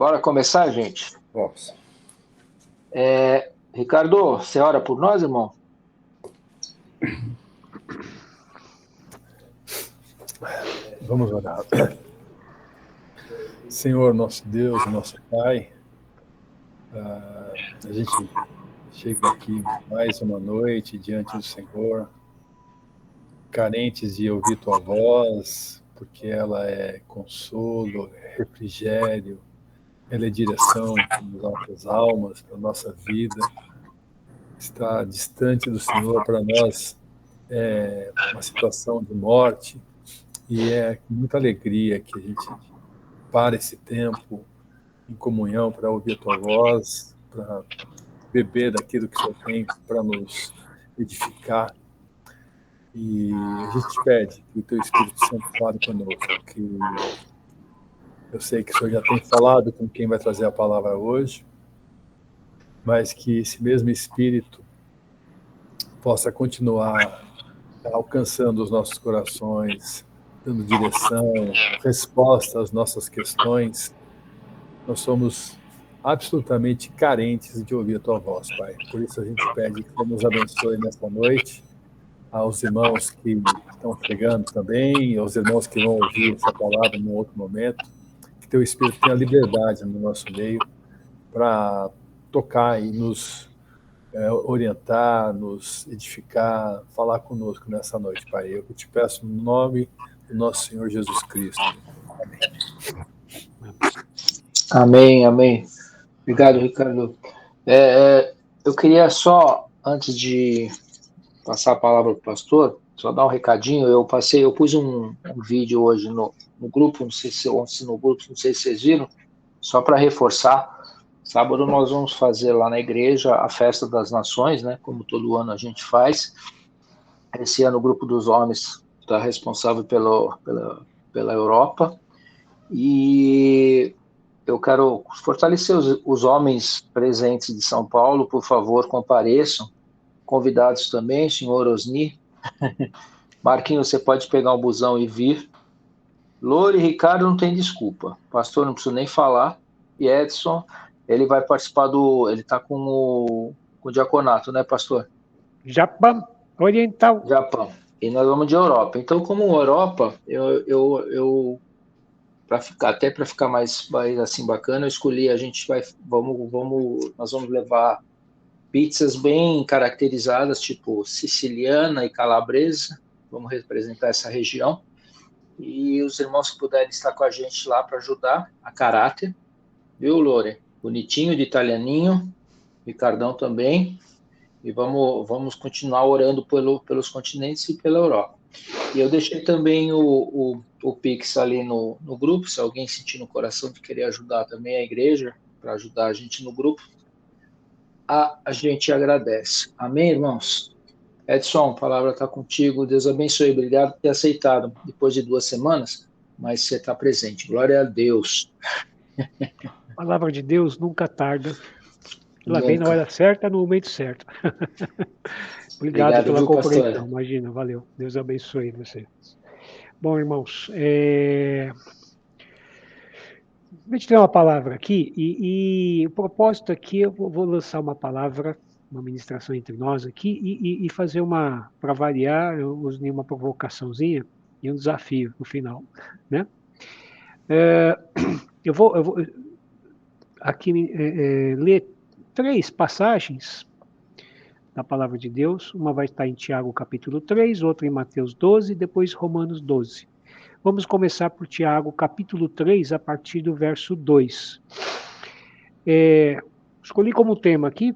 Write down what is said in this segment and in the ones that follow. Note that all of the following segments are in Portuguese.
Bora começar, gente? Vamos. Ricardo, você ora por nós, irmão? Vamos orar. Senhor, nosso Deus, nosso Pai, a gente chega aqui mais uma noite diante do Senhor, carentes de ouvir Tua voz, porque ela é consolo, refrigério, ela é direção para as nossas almas, para a nossa vida. Estar distante do Senhor para nós é uma situação de morte, e é com muita alegria que a gente para esse tempo em comunhão para ouvir a Tua voz, para beber daquilo que o Senhor tem para nos edificar. E a gente te pede que o Teu Espírito Santo fale conosco, que eu sei que o Senhor já tem falado com quem vai trazer a palavra hoje, mas que esse mesmo Espírito possa continuar alcançando os nossos corações, dando direção, resposta às nossas questões. Nós somos absolutamente carentes de ouvir a Tua voz, Pai. Por isso a gente pede que Você nos abençoe nesta noite, aos irmãos que estão chegando também, aos irmãos que vão ouvir essa palavra num outro momento, que Teu Espírito tenha liberdade no nosso meio para tocar e nos orientar, nos edificar, falar conosco nessa noite, Pai. Eu te peço no nome do nosso Senhor Jesus Cristo. Amém, amém. Obrigado, Ricardo. Eu queria só, antes de passar a palavra para o pastor, só dar um recadinho. Eu pus um vídeo hoje no grupo, não sei se ontem no grupo, não sei se vocês viram, só para reforçar. Sábado nós vamos fazer lá na igreja a Festa das Nações, né? Como todo ano a gente faz. Esse ano o grupo dos homens está responsável pela Europa. E eu quero fortalecer os homens presentes de São Paulo, por favor, compareçam. Convidados também, senhor Osni. Marquinhos, você pode pegar um busão e vir. Lore e Ricardo não tem desculpa. Pastor, não preciso nem falar. E Edson, ele vai participar ele está com o diaconato, né, pastor? Japão Oriental. Japão. E nós vamos de Europa. Então, como Europa, eu para ficar mais assim bacana, eu escolhi, nós vamos levar pizzas bem caracterizadas, tipo siciliana e calabresa, vamos representar essa região. E os irmãos que puderem estar com a gente lá para ajudar, a caráter, viu, Lore? Bonitinho, de italianinho, Ricardão também. E vamos continuar orando pelos continentes e pela Europa. E eu deixei também o Pix ali no grupo, se alguém sentir no coração de querer ajudar também a igreja, para ajudar a gente no grupo, a gente agradece. Amém, irmãos? Edson, a palavra está contigo. Deus abençoe. Obrigado por ter aceitado. Depois de 2 semanas, mas você está presente. Glória a Deus. A palavra de Deus nunca tarda. Ela Nunca. vem na hora certa, no momento certo. Obrigado pela viu, compreensão. pastor? Imagina, valeu. Deus abençoe você. Bom, irmãos, a gente tem uma palavra aqui, e o propósito aqui, eu vou lançar uma palavra, uma ministração entre nós aqui, e fazer para variar, eu usei uma provocaçãozinha e um desafio no final, né? Eu vou aqui ler 3 passagens da palavra de Deus. Uma vai estar em Tiago capítulo 3, outra em Mateus 12, depois Romanos 12. Vamos começar por Tiago capítulo 3, a partir do verso 2. Escolhi como tema aqui,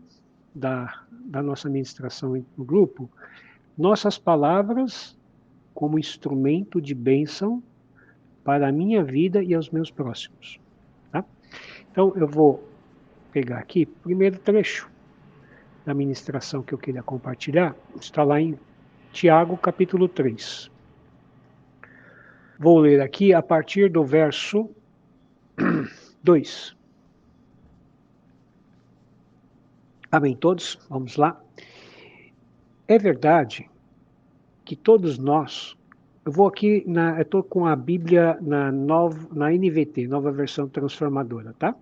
da nossa ministração no grupo, nossas palavras como instrumento de bênção para a minha vida e aos meus próximos. Tá? Então, eu vou pegar aqui o primeiro trecho da ministração que eu queria compartilhar, está lá em Tiago, capítulo 3. Vou ler aqui a partir do verso 2. Amém todos? Vamos lá. É verdade que todos nós, eu vou aqui, eu estou com a Bíblia na NVT, Nova Versão Transformadora, tá?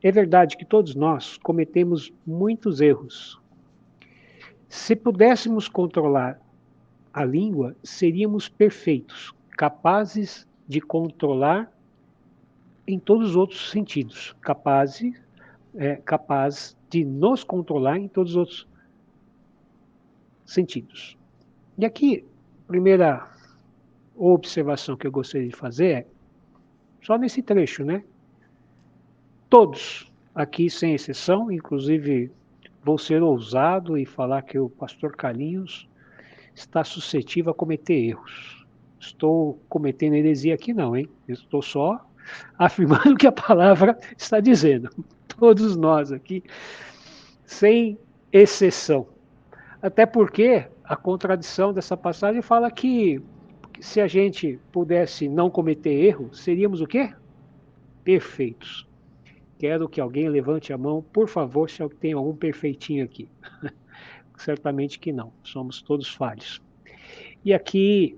É verdade que todos nós cometemos muitos erros. Se pudéssemos controlar a língua, seríamos perfeitos, capazes de controlar em todos os outros sentidos, capaz de nos controlar em todos os outros sentidos. E aqui, a primeira observação que eu gostaria de fazer é, só nesse trecho, né? Todos, aqui sem exceção, inclusive vou ser ousado e falar que o pastor Carlinhos está suscetível a cometer erros. Estou cometendo heresia aqui não, hein? Eu estou só afirmando o que a palavra está dizendo. Todos nós aqui, sem exceção. Até porque a contradição dessa passagem fala que se a gente pudesse não cometer erro, seríamos o quê? Perfeitos. Quero que alguém levante a mão, por favor, se tem algum perfeitinho aqui. Certamente que não, somos todos falhos. E aqui,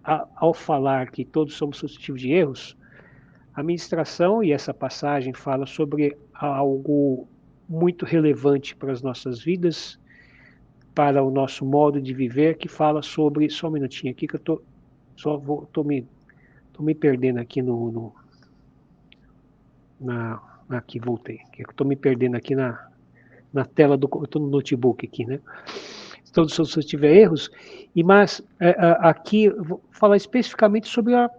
ao falar que todos somos suscetíveis de erros, a ministração e essa passagem fala sobre algo muito relevante para as nossas vidas, para o nosso modo de viver, que fala sobre, só um minutinho aqui que eu tô me perdendo aqui aqui voltei, que eu estou me perdendo aqui na tela eu estou no notebook aqui, né? Todos se eu tiver erros, mas aqui eu vou falar especificamente sobre a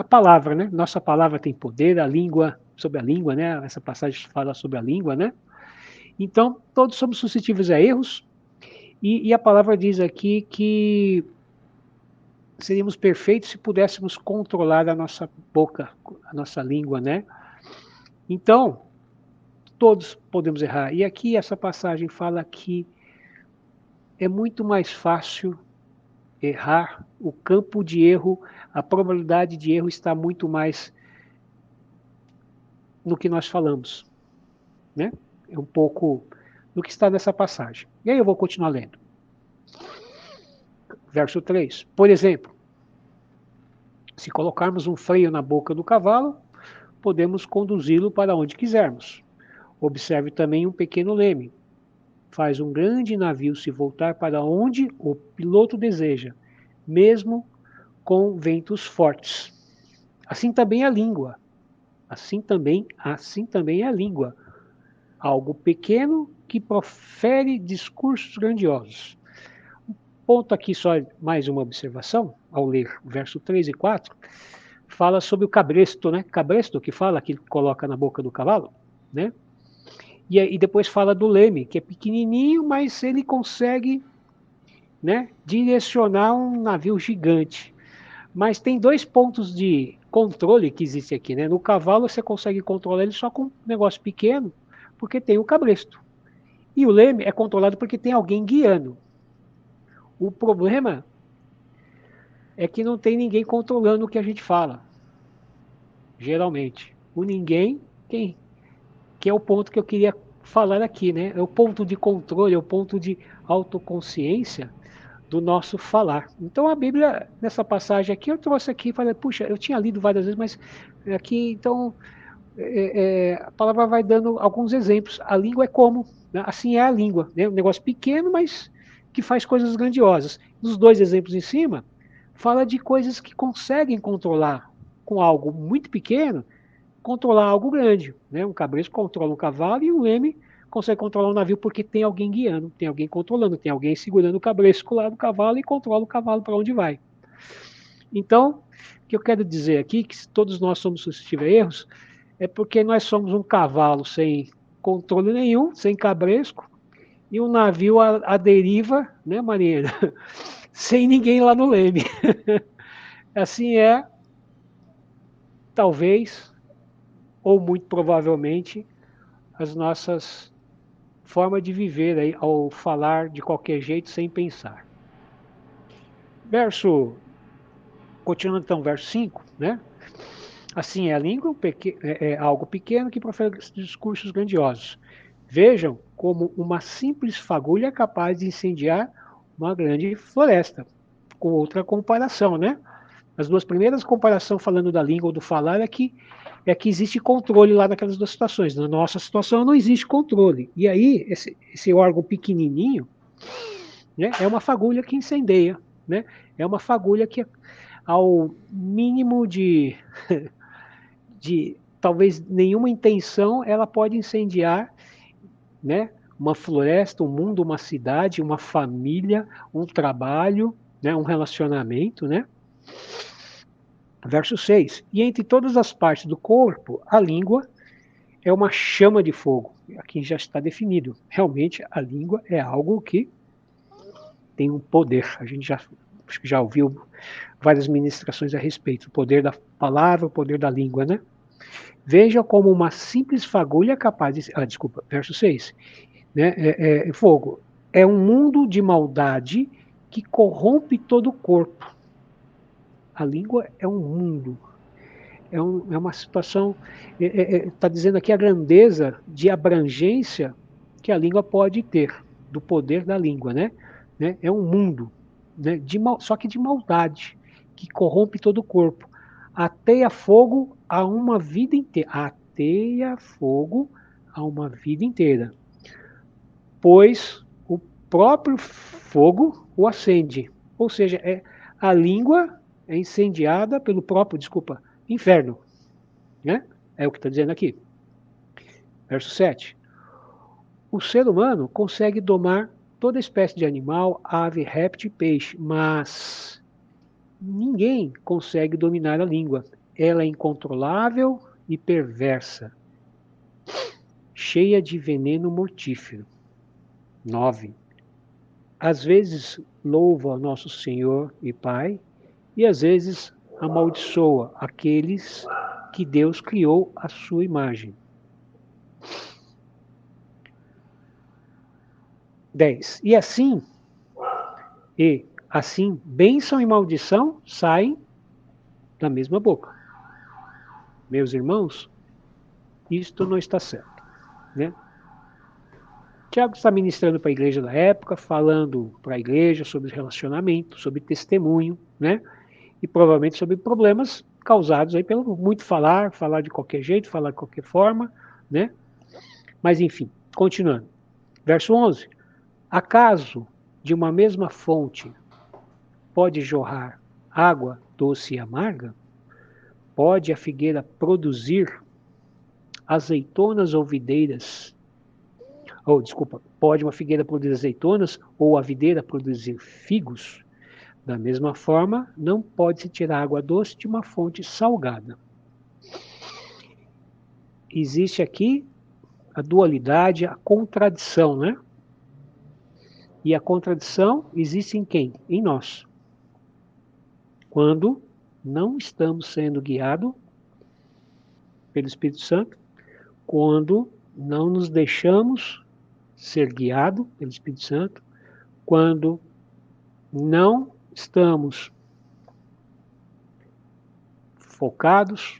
palavra, né? Nossa palavra tem poder, a língua, sobre a língua, né? Essa passagem fala sobre a língua, né? Então, todos somos suscetíveis a erros, e a palavra diz aqui que seríamos perfeitos se pudéssemos controlar a nossa boca, a nossa língua, né? Então, todos podemos errar. E aqui essa passagem fala que é muito mais fácil errar, o campo de erro, a probabilidade de erro está muito mais no que nós falamos, né? É um pouco do que está nessa passagem. E aí eu vou continuar lendo. Verso 3. Por exemplo, se colocarmos um freio na boca do cavalo, podemos conduzi-lo para onde quisermos. Observe também um pequeno leme. Faz um grande navio se voltar para onde o piloto deseja, mesmo com ventos fortes. Assim também a língua. Assim também é a língua. Algo pequeno que profere discursos grandiosos. Ponto aqui só mais uma observação, ao ler o verso 3 e 4, fala sobre o cabresto, né? Cabresto que fala, que coloca na boca do cavalo, né? E depois fala do leme, que é pequenininho, mas ele consegue, né, direcionar um navio gigante. Mas tem dois pontos de controle que existe aqui, né? No cavalo você consegue controlar ele só com um negócio pequeno, porque tem o cabresto. E o leme é controlado porque tem alguém guiando. O problema é que não tem ninguém controlando o que a gente fala. Geralmente. O ninguém, que é o ponto que eu queria falar aqui, né? É o ponto de controle, é o ponto de autoconsciência do nosso falar. Então a Bíblia, nessa passagem aqui, eu trouxe aqui e falei, puxa, eu tinha lido várias vezes, mas aqui, então, a palavra vai dando alguns exemplos. A língua é como, né? Assim é a língua, né? Um negócio pequeno, mas que faz coisas grandiosas. Nos dois exemplos em cima, fala de coisas que conseguem controlar com algo muito pequeno, controlar algo grande, né? Um cabresto controla um cavalo e um leme consegue controlar um navio porque tem alguém guiando, tem alguém controlando, tem alguém segurando o cabresto lá do cavalo e controla o cavalo para onde vai. Então, o que eu quero dizer aqui, que todos nós somos suscetíveis a erros, é porque nós somos um cavalo sem controle nenhum, sem cabresco, e um navio à deriva, né, Marina? Sem ninguém lá no leme. Assim é, talvez, ou muito provavelmente, as nossas formas de viver aí, ao falar de qualquer jeito, sem pensar. Continuando então, verso 5, né? Assim é a língua, é algo pequeno que profere discursos grandiosos. Vejam como uma simples fagulha é capaz de incendiar uma grande floresta. Com outra comparação, né? As duas primeiras comparações falando da língua ou do falar é que existe controle lá naquelas duas situações. Na nossa situação não existe controle. E aí, esse órgão pequenininho, né, é uma fagulha que incendeia, né? É uma fagulha que, ao mínimo de talvez nenhuma intenção, ela pode incendiar, né, uma floresta, um mundo, uma cidade, uma família, um trabalho, né, um relacionamento, né? Verso 6. E entre todas as partes do corpo, a língua é uma chama de fogo. Aqui já está definido. Realmente, a língua é algo que tem um poder. A gente já ouviu várias ministrações a respeito. O poder da palavra, o poder da língua, né? Veja como uma simples fagulha é capaz de... desculpa, verso 6. Né? Fogo. É um mundo de maldade que corrompe todo o corpo. A língua é um mundo. É uma situação... Está dizendo aqui a grandeza de abrangência que a língua pode ter, do poder da língua, né? É um mundo, né? Só que de maldade, que corrompe todo o corpo. Ateia fogo a uma vida inteira. Ateia fogo a uma vida inteira. Pois o próprio fogo o acende. Ou seja, a língua é incendiada pelo próprio, inferno. Né? É o que está dizendo aqui. Verso 7. O ser humano consegue domar toda espécie de animal, ave, réptil e peixe, mas ninguém consegue dominar a língua. Ela é incontrolável e perversa, cheia de veneno mortífero. 9. Às vezes louva ao nosso Senhor e Pai, e às vezes amaldiçoa aqueles que Deus criou à sua imagem. 10. E assim, bênção e maldição saem da mesma boca. Meus irmãos, isto não está certo, né? Tiago está ministrando para a igreja da época, falando para a igreja sobre relacionamento, sobre testemunho, né? E provavelmente sobre problemas causados aí pelo muito falar de qualquer jeito, falar de qualquer forma, né? Mas enfim, continuando. Verso 11. Acaso de uma mesma fonte pode jorrar água doce e amarga? Pode a figueira produzir azeitonas ou videiras? Pode uma figueira produzir azeitonas ou a videira produzir figos? Da mesma forma, não pode-se tirar água doce de uma fonte salgada. Existe aqui a dualidade, a contradição, né? E a contradição existe em quem? Em nós. Quando não estamos sendo guiados pelo Espírito Santo, quando não nos deixamos ser guiados pelo Espírito Santo, quando não estamos focados,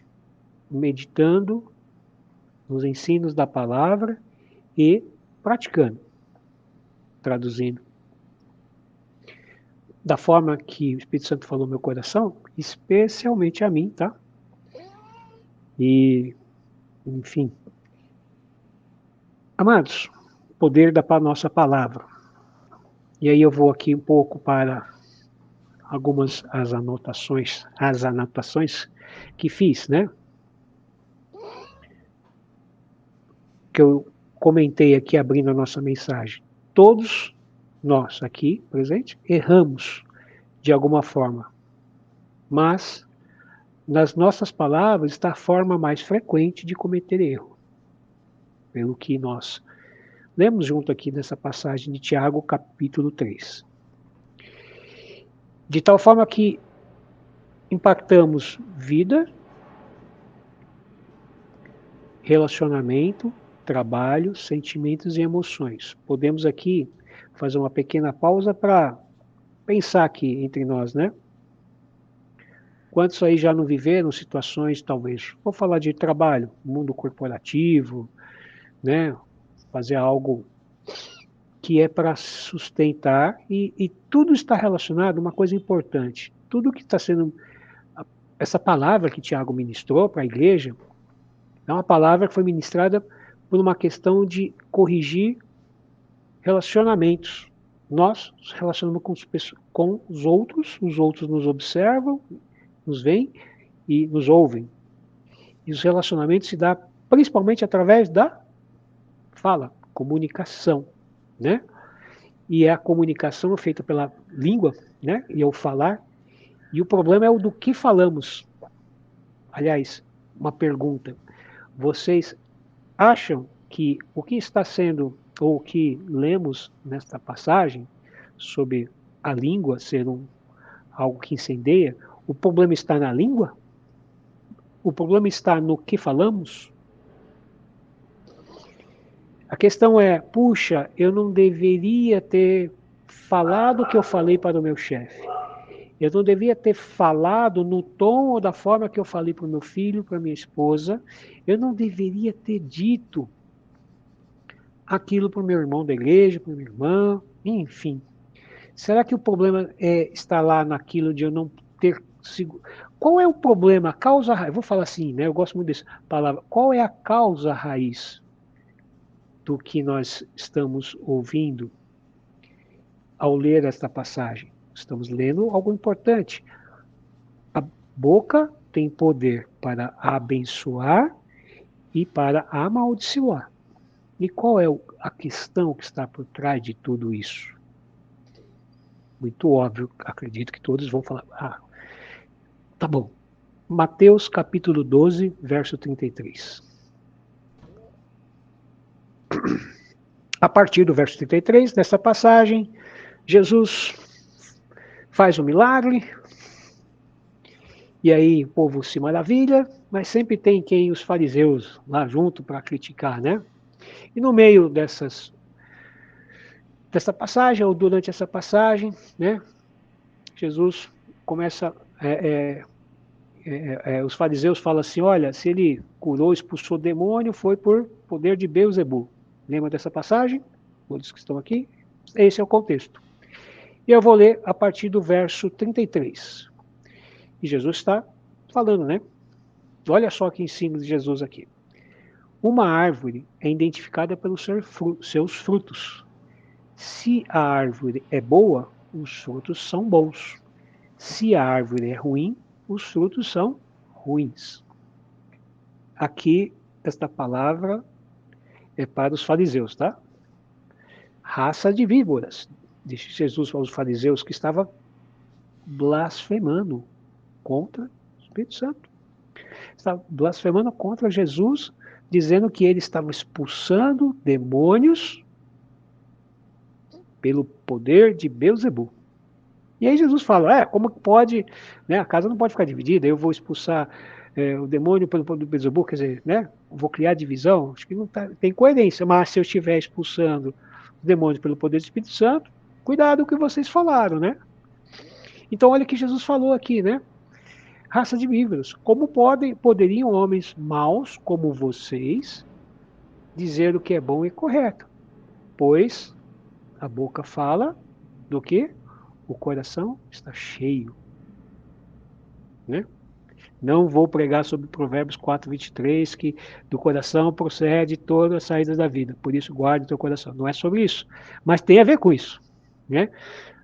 meditando nos ensinos da palavra e praticando, traduzindo. Da forma que o Espírito Santo falou no meu coração, especialmente a mim, tá? E, enfim. Amados, poder da nossa palavra. E aí eu vou aqui um pouco para algumas as anotações que fiz, né? Que eu comentei aqui abrindo a nossa mensagem. Todos nós aqui presentes erramos de alguma forma, mas nas nossas palavras está a forma mais frequente de cometer erro. Pelo que nós lemos junto aqui nessa passagem de Tiago, capítulo 3. De tal forma que impactamos vida, relacionamento, trabalho, sentimentos e emoções. Podemos aqui fazer uma pequena pausa para pensar aqui entre nós, né? Quantos aí já não viveram situações, talvez, vou falar de trabalho, mundo corporativo, né? Fazer algo que é para sustentar e tudo está relacionado a uma coisa importante. Tudo que está sendo essa palavra que Tiago ministrou para a igreja é uma palavra que foi ministrada por uma questão de corrigir relacionamentos. Nós nos relacionamos com os outros nos observam, nos veem e nos ouvem. E os relacionamentos se dão principalmente através da fala, comunicação, né? E a comunicação é feita pela língua, né? E ao falar. E o problema é o do que falamos. Aliás, uma pergunta. Vocês acham que o que está sendo, ou o que lemos nesta passagem, sobre a língua ser algo que incendeia, o problema está na língua? O problema está no que falamos? A questão é, puxa, eu não deveria ter falado o que eu falei para o meu chefe. Eu não devia ter falado no tom ou da forma que eu falei para o meu filho, para a minha esposa. Eu não deveria ter dito aquilo para o meu irmão da igreja, para a minha irmã, enfim. Será que o problema está lá naquilo de eu não ter sido... Qual é o problema? A causa raiz. Eu vou falar assim, né? Eu gosto muito dessa palavra. Qual é a causa raiz do que nós estamos ouvindo ao ler esta passagem? Estamos lendo algo importante. A boca tem poder para abençoar e para amaldiçoar. E qual é a questão que está por trás de tudo isso? Muito óbvio, acredito que todos vão falar, tá bom. Mateus capítulo 12, verso 33. A partir do verso 33, nessa passagem, Jesus faz um milagre, e aí o povo se maravilha, mas sempre tem os fariseus lá junto para criticar, né? E no meio dessa passagem, ou durante essa passagem, né, Jesus começa, os fariseus falam assim, olha, se ele curou, expulsou o demônio, foi por poder de Beelzebul. Lembra dessa passagem? Todos que estão aqui? Esse é o contexto. E eu vou ler a partir do verso 33. E Jesus está falando, né? Olha só que ensino de Jesus aqui. Uma árvore é identificada pelos seus frutos. Se a árvore é boa, os frutos são bons. Se a árvore é ruim, os frutos são ruins. Aqui, esta palavra é para os fariseus, tá? Raça de víboras, disse Jesus aos fariseus, que estava blasfemando contra o Espírito Santo. Estava blasfemando contra Jesus, dizendo que ele estava expulsando demônios pelo poder de Beelzebul. E aí Jesus fala, como pode, né, a casa não pode ficar dividida, eu vou expulsar o demônio pelo poder de Beelzebul, quer dizer, né, vou criar divisão, acho que não tem coerência, mas se eu estiver expulsando o demônio pelo poder do Espírito Santo, cuidado com o que vocês falaram, né? Então olha o que Jesus falou aqui, né? Raça de víboras, como poderiam homens maus como vocês dizer o que é bom e correto? Pois a boca fala do que? O coração está cheio, né? Não vou pregar sobre Provérbios 4:23, que do coração procede todas as saídas da vida, por isso guarde o teu coração. Não é sobre isso, mas tem a ver com isso, né?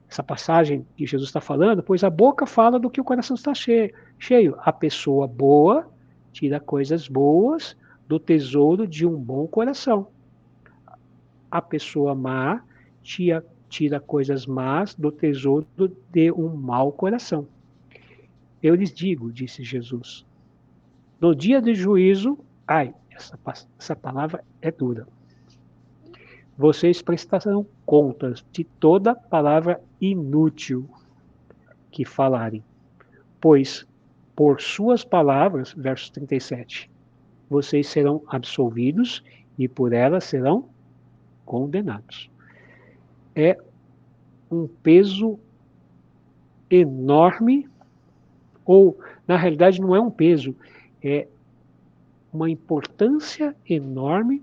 Essa passagem que Jesus está falando, pois a boca fala do que o coração está cheio. A pessoa boa tira coisas boas do tesouro de um bom coração. A pessoa má tira coisas más do tesouro de um mau coração. Eu lhes digo, disse Jesus, no dia do juízo, essa palavra é dura. Vocês prestarão contas de toda palavra inútil que falarem, pois por suas palavras, verso 37, vocês serão absolvidos e por elas serão condenados. É um peso enorme, ou na realidade não é um peso, é uma importância enorme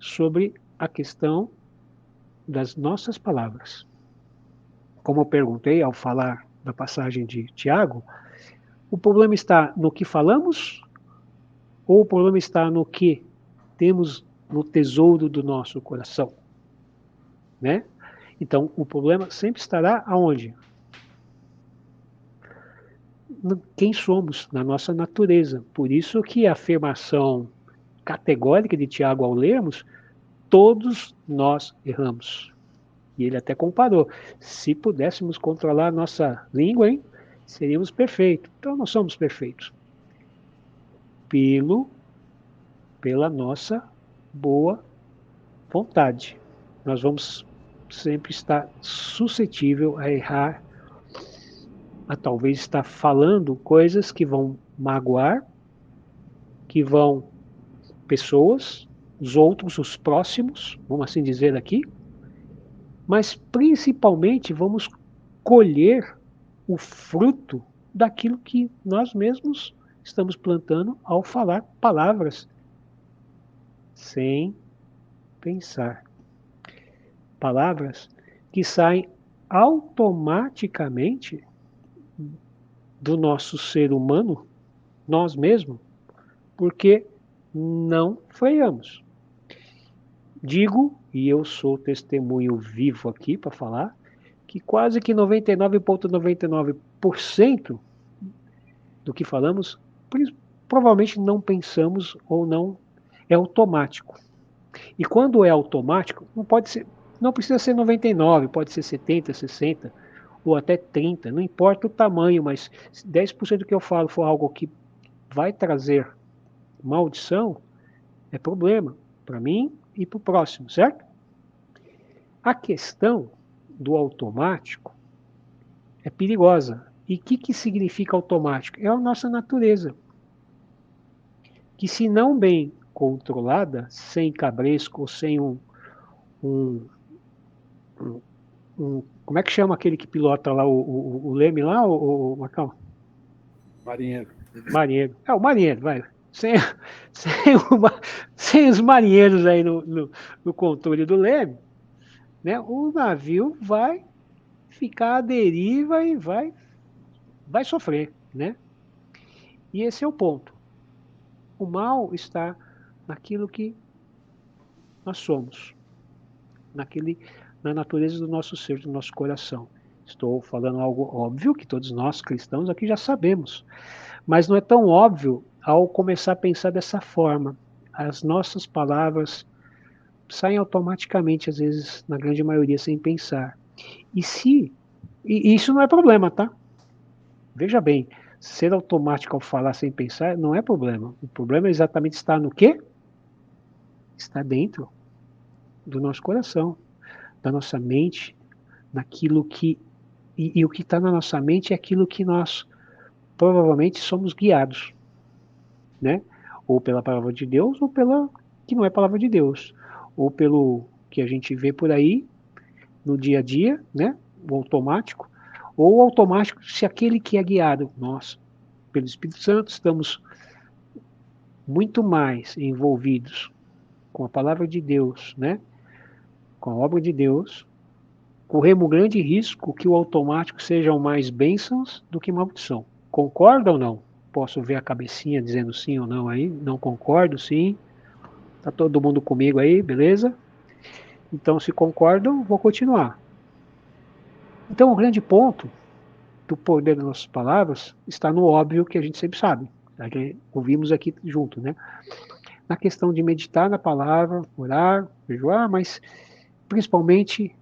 sobre a questão das nossas palavras. Como eu perguntei ao falar da passagem de Tiago, O problema está no que falamos ou o problema está no que temos no tesouro do nosso coração? Né? Então, o problema sempre estará aonde? Quem somos, na nossa natureza. Por isso que a afirmação categórica de Tiago ao lermos, todos nós erramos. E ele até comparou, se pudéssemos controlar a nossa língua, hein, seríamos perfeitos. Então, não somos perfeitos. Pela nossa boa vontade. Nós vamos sempre estar suscetível a errar, a talvez estar falando coisas que vão magoar, que vão pessoas, os outros, os próximos, vamos assim dizer aqui, mas principalmente vamos colher o fruto daquilo que nós mesmos estamos plantando ao falar palavras sem pensar. Palavras que saem automaticamente do nosso ser humano, nós mesmos, porque não freamos. Digo, e eu sou testemunho vivo aqui para falar, que quase que 99,99% do que falamos, provavelmente não pensamos ou não é automático. E quando é automático, não precisa ser 99, pode ser 70, 60 ou até 30, não importa o tamanho, mas se 10% do que eu falo for algo que vai trazer maldição, é problema para mim e para o próximo, certo? A questão do automático é perigosa. E o que significa automático? É a nossa natureza, que se não bem controlada, sem cabresco ou sem como é que chama aquele que pilota lá o Leme lá, o Marcão? Marinheiro. Marinheiro. É, o marinheiro, vai. Sem os marinheiros aí no controle do Leme, né, o navio vai ficar à deriva e vai sofrer, né? E esse é o ponto. O mal está naquilo que nós somos, na natureza do nosso ser, do nosso coração. Estou falando algo óbvio que todos nós cristãos aqui já sabemos, mas não é tão óbvio ao começar a pensar dessa forma. As nossas palavras saem automaticamente, às vezes, na grande maioria, sem pensar. E isso não é problema, tá? Veja bem, ser automático ao falar sem pensar não é problema. O problema é exatamente estar no quê? Está dentro do nosso coração, da nossa mente, naquilo que. E o que está na nossa mente é aquilo que nós provavelmente somos guiados, né? Ou pela palavra de Deus, ou pela que não é palavra de Deus, ou pelo que a gente vê por aí no dia a dia, né? O automático, ou o automático se aquele que é guiado, nós, pelo Espírito Santo, estamos muito mais envolvidos com a palavra de Deus, né? Com a obra de Deus, corremos grande risco que o automático sejam mais bênçãos do que maldição. Concorda ou não? Posso ver a cabecinha dizendo sim ou não aí? Não concordo, sim. Tá todo mundo comigo aí, beleza? Então, se concordam, vou continuar. Então, o grande ponto do poder das nossas palavras está no óbvio que a gente sempre sabe. A gente ouvimos aqui junto, né? Na questão de meditar na palavra, orar, jejuar, mas principalmente,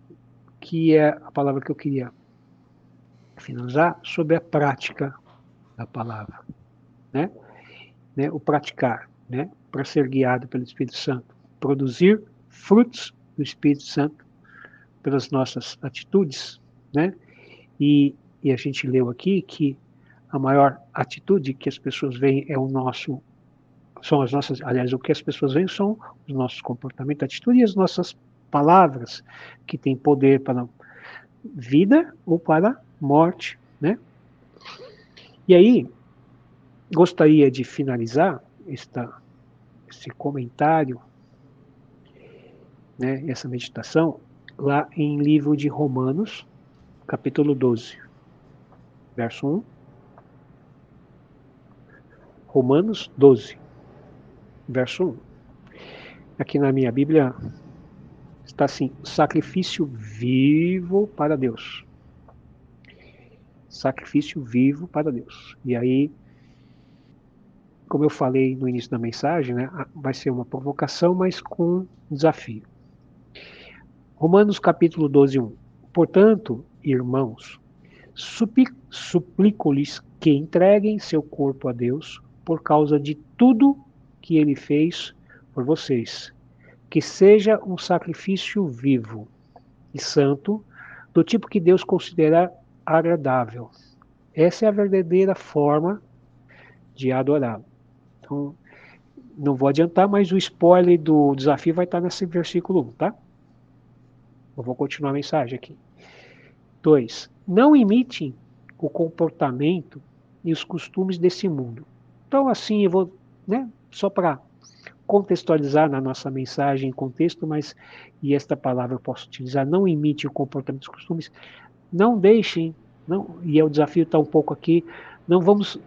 que é a palavra que eu queria finalizar, sobre a prática da palavra, né? O praticar, né? Para ser guiado pelo Espírito Santo, produzir frutos do Espírito Santo pelas nossas atitudes, né? E a gente leu aqui que a maior atitude que as pessoas veem são as nossas, aliás, o que as pessoas veem são os nossos comportamentos, atitudes e as nossas palavras, que têm poder para vida ou para morte, né? E aí, gostaria de finalizar esse comentário, né, essa meditação, lá em livro de Romanos, capítulo 12, verso 1. Romanos 12, verso 1. Aqui na minha Bíblia está assim: sacrifício vivo para Deus. Sacrifício vivo para Deus. E aí, como eu falei no início da mensagem, né, vai ser uma provocação, mas com desafio. Romanos capítulo 12, 1. Portanto, irmãos, suplico-lhes que entreguem seu corpo a Deus por causa de tudo que ele fez por vocês, que seja um sacrifício vivo e santo, do tipo que Deus considera agradável. Essa é a verdadeira forma de adorá-lo. Então, não vou adiantar, mas o spoiler do desafio vai estar nesse versículo 1, tá? Eu vou continuar a mensagem aqui. 2. Não imitem o comportamento e os costumes desse mundo. Então, assim, eu vou, né, só para contextualizar na nossa mensagem em contexto, mas, e esta palavra eu posso utilizar, não imite o comportamento e os costumes, não deixem, não, e o desafio está um pouco aqui, não vamos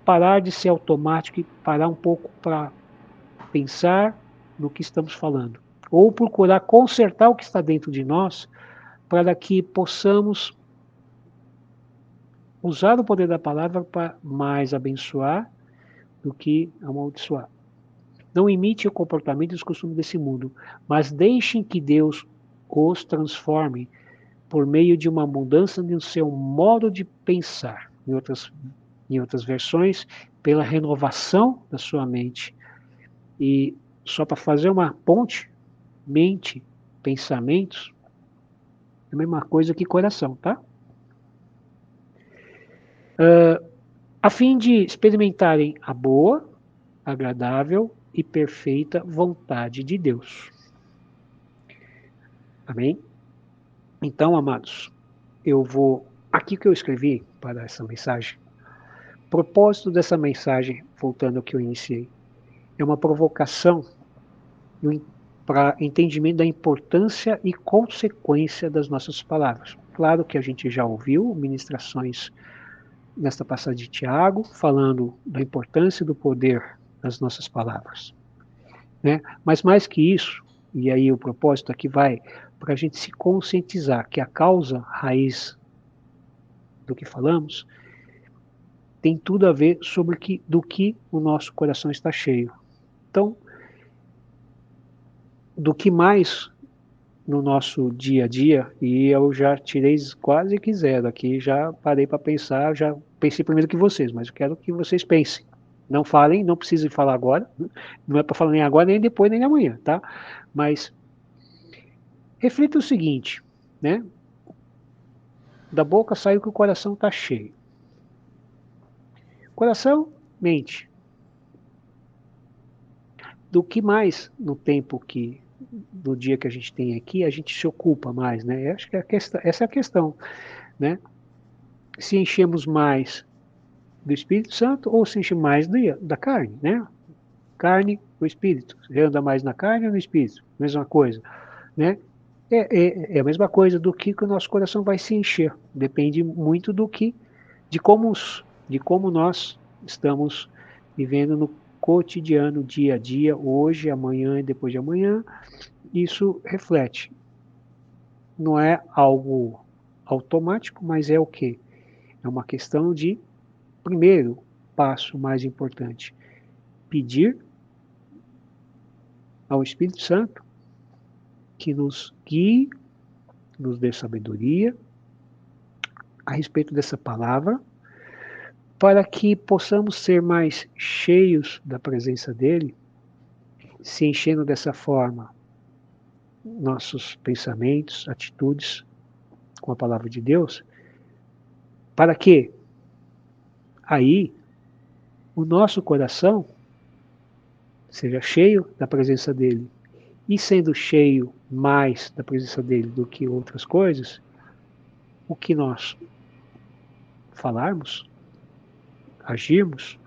parar de ser automático e parar um pouco para pensar no que estamos falando, ou procurar consertar o que está dentro de nós, para que possamos usar o poder da palavra para mais abençoar do que amaldiçoar. Não imite o comportamento e os costumes desse mundo, mas deixem que Deus os transforme por meio de uma mudança no seu modo de pensar. Em outras versões, pela renovação da sua mente. E só para fazer uma ponte, mente, pensamentos, é a mesma coisa que coração, tá? A fim de experimentarem a boa, agradável e perfeita vontade de Deus. Amém? Então, amados, eu vou... Aqui que eu escrevi para essa mensagem, o propósito dessa mensagem, voltando ao que eu iniciei, é uma provocação para entendimento da importância e consequência das nossas palavras. Claro que a gente já ouviu ministrações nesta passagem de Tiago, falando da importância e do poder das nossas palavras, né? Mas mais que isso, e aí o propósito aqui vai para a gente se conscientizar que a causa raiz do que falamos tem tudo a ver sobre do que o nosso coração está cheio. Então, do que mais no nosso dia a dia, e eu já tirei quase que zero aqui, já parei para pensar, já pensei primeiro que vocês, mas eu quero que vocês pensem. Não falem, não precisem falar agora, não é para falar nem agora, nem depois, nem amanhã, tá? Mas reflita o seguinte, né? Da boca sai o que o coração está cheio. Coração, mente. Do que mais no tempo que, no dia que a gente tem aqui, a gente se ocupa mais, né? Eu acho que essa é a questão, né? Se enchemos mais do Espírito Santo ou se enche mais da carne, né? Carne, o Espírito. Você anda mais na carne ou no Espírito? Mesma coisa, né? É a mesma coisa do que o nosso coração vai se encher. Depende muito de como nós estamos vivendo no cotidiano, dia a dia, hoje, amanhã e depois de amanhã. Isso reflete. Não é algo automático, mas é o quê? É uma questão de, primeiro, passo mais importante, pedir ao Espírito Santo que nos guie, nos dê sabedoria a respeito dessa palavra, para que possamos ser mais cheios da presença dele, se enchendo dessa forma nossos pensamentos, atitudes com a palavra de Deus, para que aí o nosso coração seja cheio da presença dele. E sendo cheio mais da presença dele do que outras coisas, o que nós falarmos, agirmos,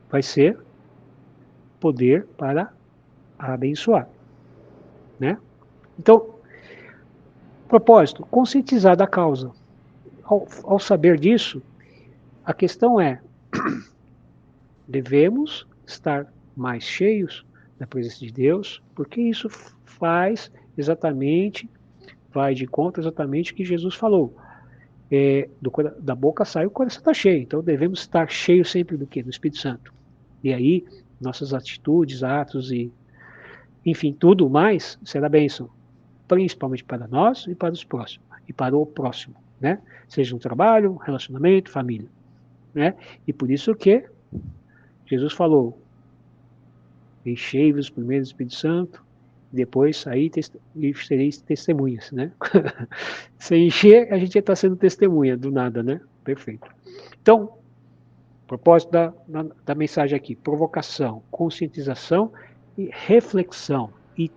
vai ser poder para abençoar, né? Então, propósito, conscientizar da causa. Ao saber disso, a questão é, devemos estar mais cheios da presença de Deus, porque isso faz exatamente, vai de conta exatamente o que Jesus falou. Da boca sai o coração está cheio, então devemos estar cheios sempre do quê? Do Espírito Santo. E aí, nossas atitudes, atos e, enfim, tudo mais será bênção, principalmente para nós e para os próximos, e para o próximo, né? Seja um trabalho, um relacionamento, família, né? E por isso que Jesus falou, enchei-vos primeiro do Espírito Santo, depois aí e sereis testemunhas, né? Se encher, a gente está sendo testemunha do nada, né? Perfeito. Então, propósito da mensagem aqui, provocação, conscientização e reflexão e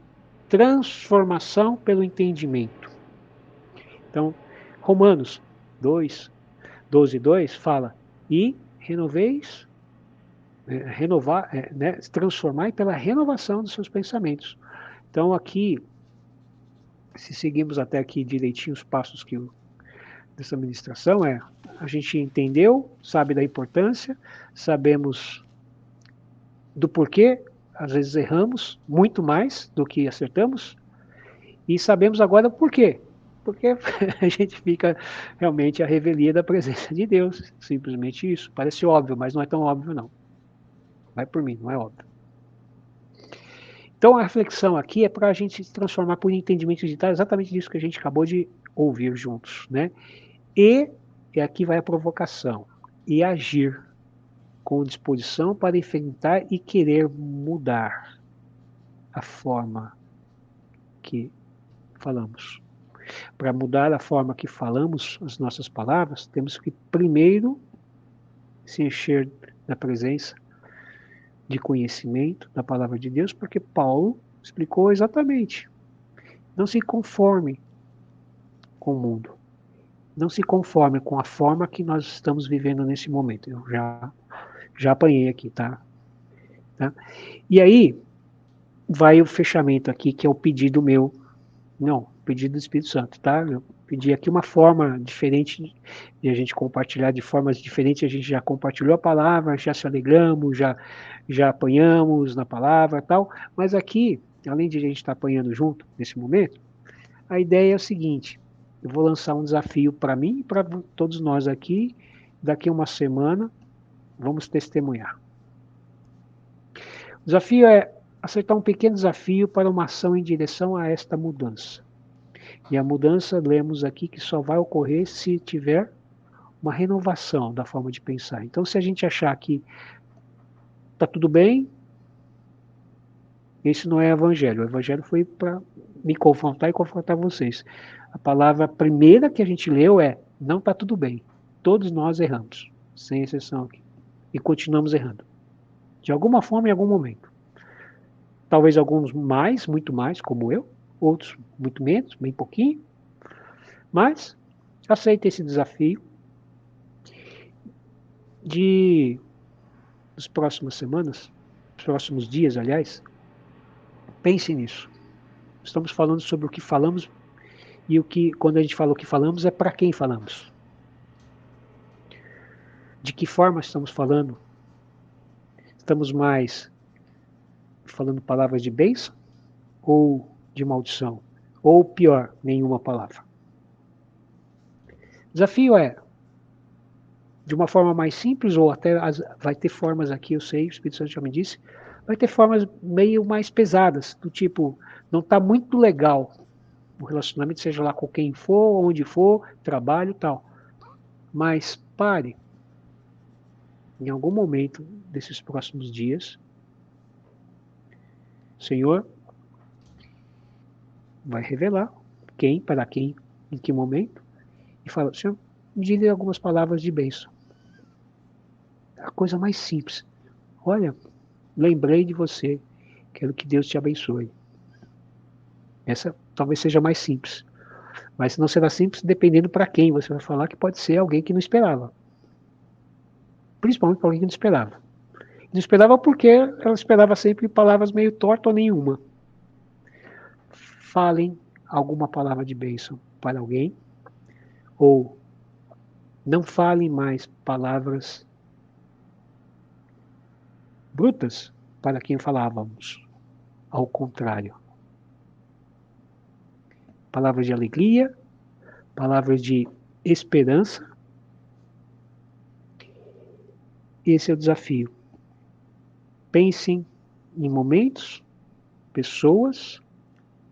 transformação pelo entendimento. Então, Romanos 2, 12, 2 fala, e renoveis, né, transformai pela renovação dos seus pensamentos. Então, aqui, se seguimos até aqui direitinho os passos dessa ministração, a gente entendeu, sabe da importância, sabemos do porquê, às vezes erramos muito mais do que acertamos, e sabemos agora o porquê. Porque a gente fica realmente à revelia da presença de Deus, simplesmente isso. Parece óbvio, mas não é tão óbvio não. Vai por mim, não é óbvio. Então a reflexão aqui é para a gente se transformar por entendimento de exatamente disso que a gente acabou de ouvir juntos, né? E aqui vai a provocação, e agir com disposição para enfrentar e querer mudar a forma que falamos. Para mudar a forma que falamos as nossas palavras, temos que primeiro se encher da presença, de conhecimento da palavra de Deus, porque Paulo explicou exatamente. Não se conforme com o mundo. Não se conforme com a forma que nós estamos vivendo nesse momento. Eu já apanhei aqui, tá? E aí, vai o fechamento aqui, que é o pedido meu. Não, pedido do Espírito Santo, tá? Eu pedi aqui uma forma diferente de a gente compartilhar, de formas diferentes, a gente já compartilhou a palavra, já se alegramos, já apanhamos na palavra e tal, mas aqui, além de a gente estar apanhando junto nesse momento, a ideia é o seguinte, eu vou lançar um desafio para mim e para todos nós aqui, daqui a uma semana, vamos testemunhar. O desafio é acertar um pequeno desafio para uma ação em direção a esta mudança. E a mudança, lemos aqui, que só vai ocorrer se tiver uma renovação da forma de pensar. Então, se a gente achar que está tudo bem, esse não é evangelho. O evangelho foi para me confrontar e confrontar vocês. A palavra primeira que a gente leu é, não está tudo bem. Todos nós erramos, sem exceção aqui. E continuamos errando. De alguma forma, em algum momento. Talvez alguns mais, muito mais, como eu. Outros muito menos, bem pouquinho. Mas, aceita esse desafio das próximas semanas, dos próximos dias, aliás, pense nisso. Estamos falando sobre o que falamos e quando a gente fala o que falamos, é para quem falamos. De que forma estamos falando? Estamos mais falando palavras de bênção ou de maldição? Ou pior, nenhuma palavra. O desafio é, de uma forma mais simples, ou até vai ter formas aqui, eu sei, o Espírito Santo já me disse, vai ter formas meio mais pesadas, do tipo, não está muito legal o relacionamento, seja lá com quem for, onde for, trabalho e tal. Mas pare, em algum momento desses próximos dias, o Senhor vai revelar quem, para quem, em que momento, e fala, Senhor, me diga algumas palavras de bênção. A coisa mais simples. Olha, lembrei de você, quero que Deus te abençoe. Essa talvez seja mais simples. Mas não será simples dependendo para quem você vai falar, que pode ser alguém que não esperava. Principalmente para alguém que não esperava. Não esperava porque ela esperava sempre palavras meio tortas ou nenhuma. Falem alguma palavra de bênção para alguém, ou não falem mais palavras brutas para quem falávamos ao contrário. Palavras de alegria, palavras de esperança. Esse é o desafio. Pensem em momentos, pessoas,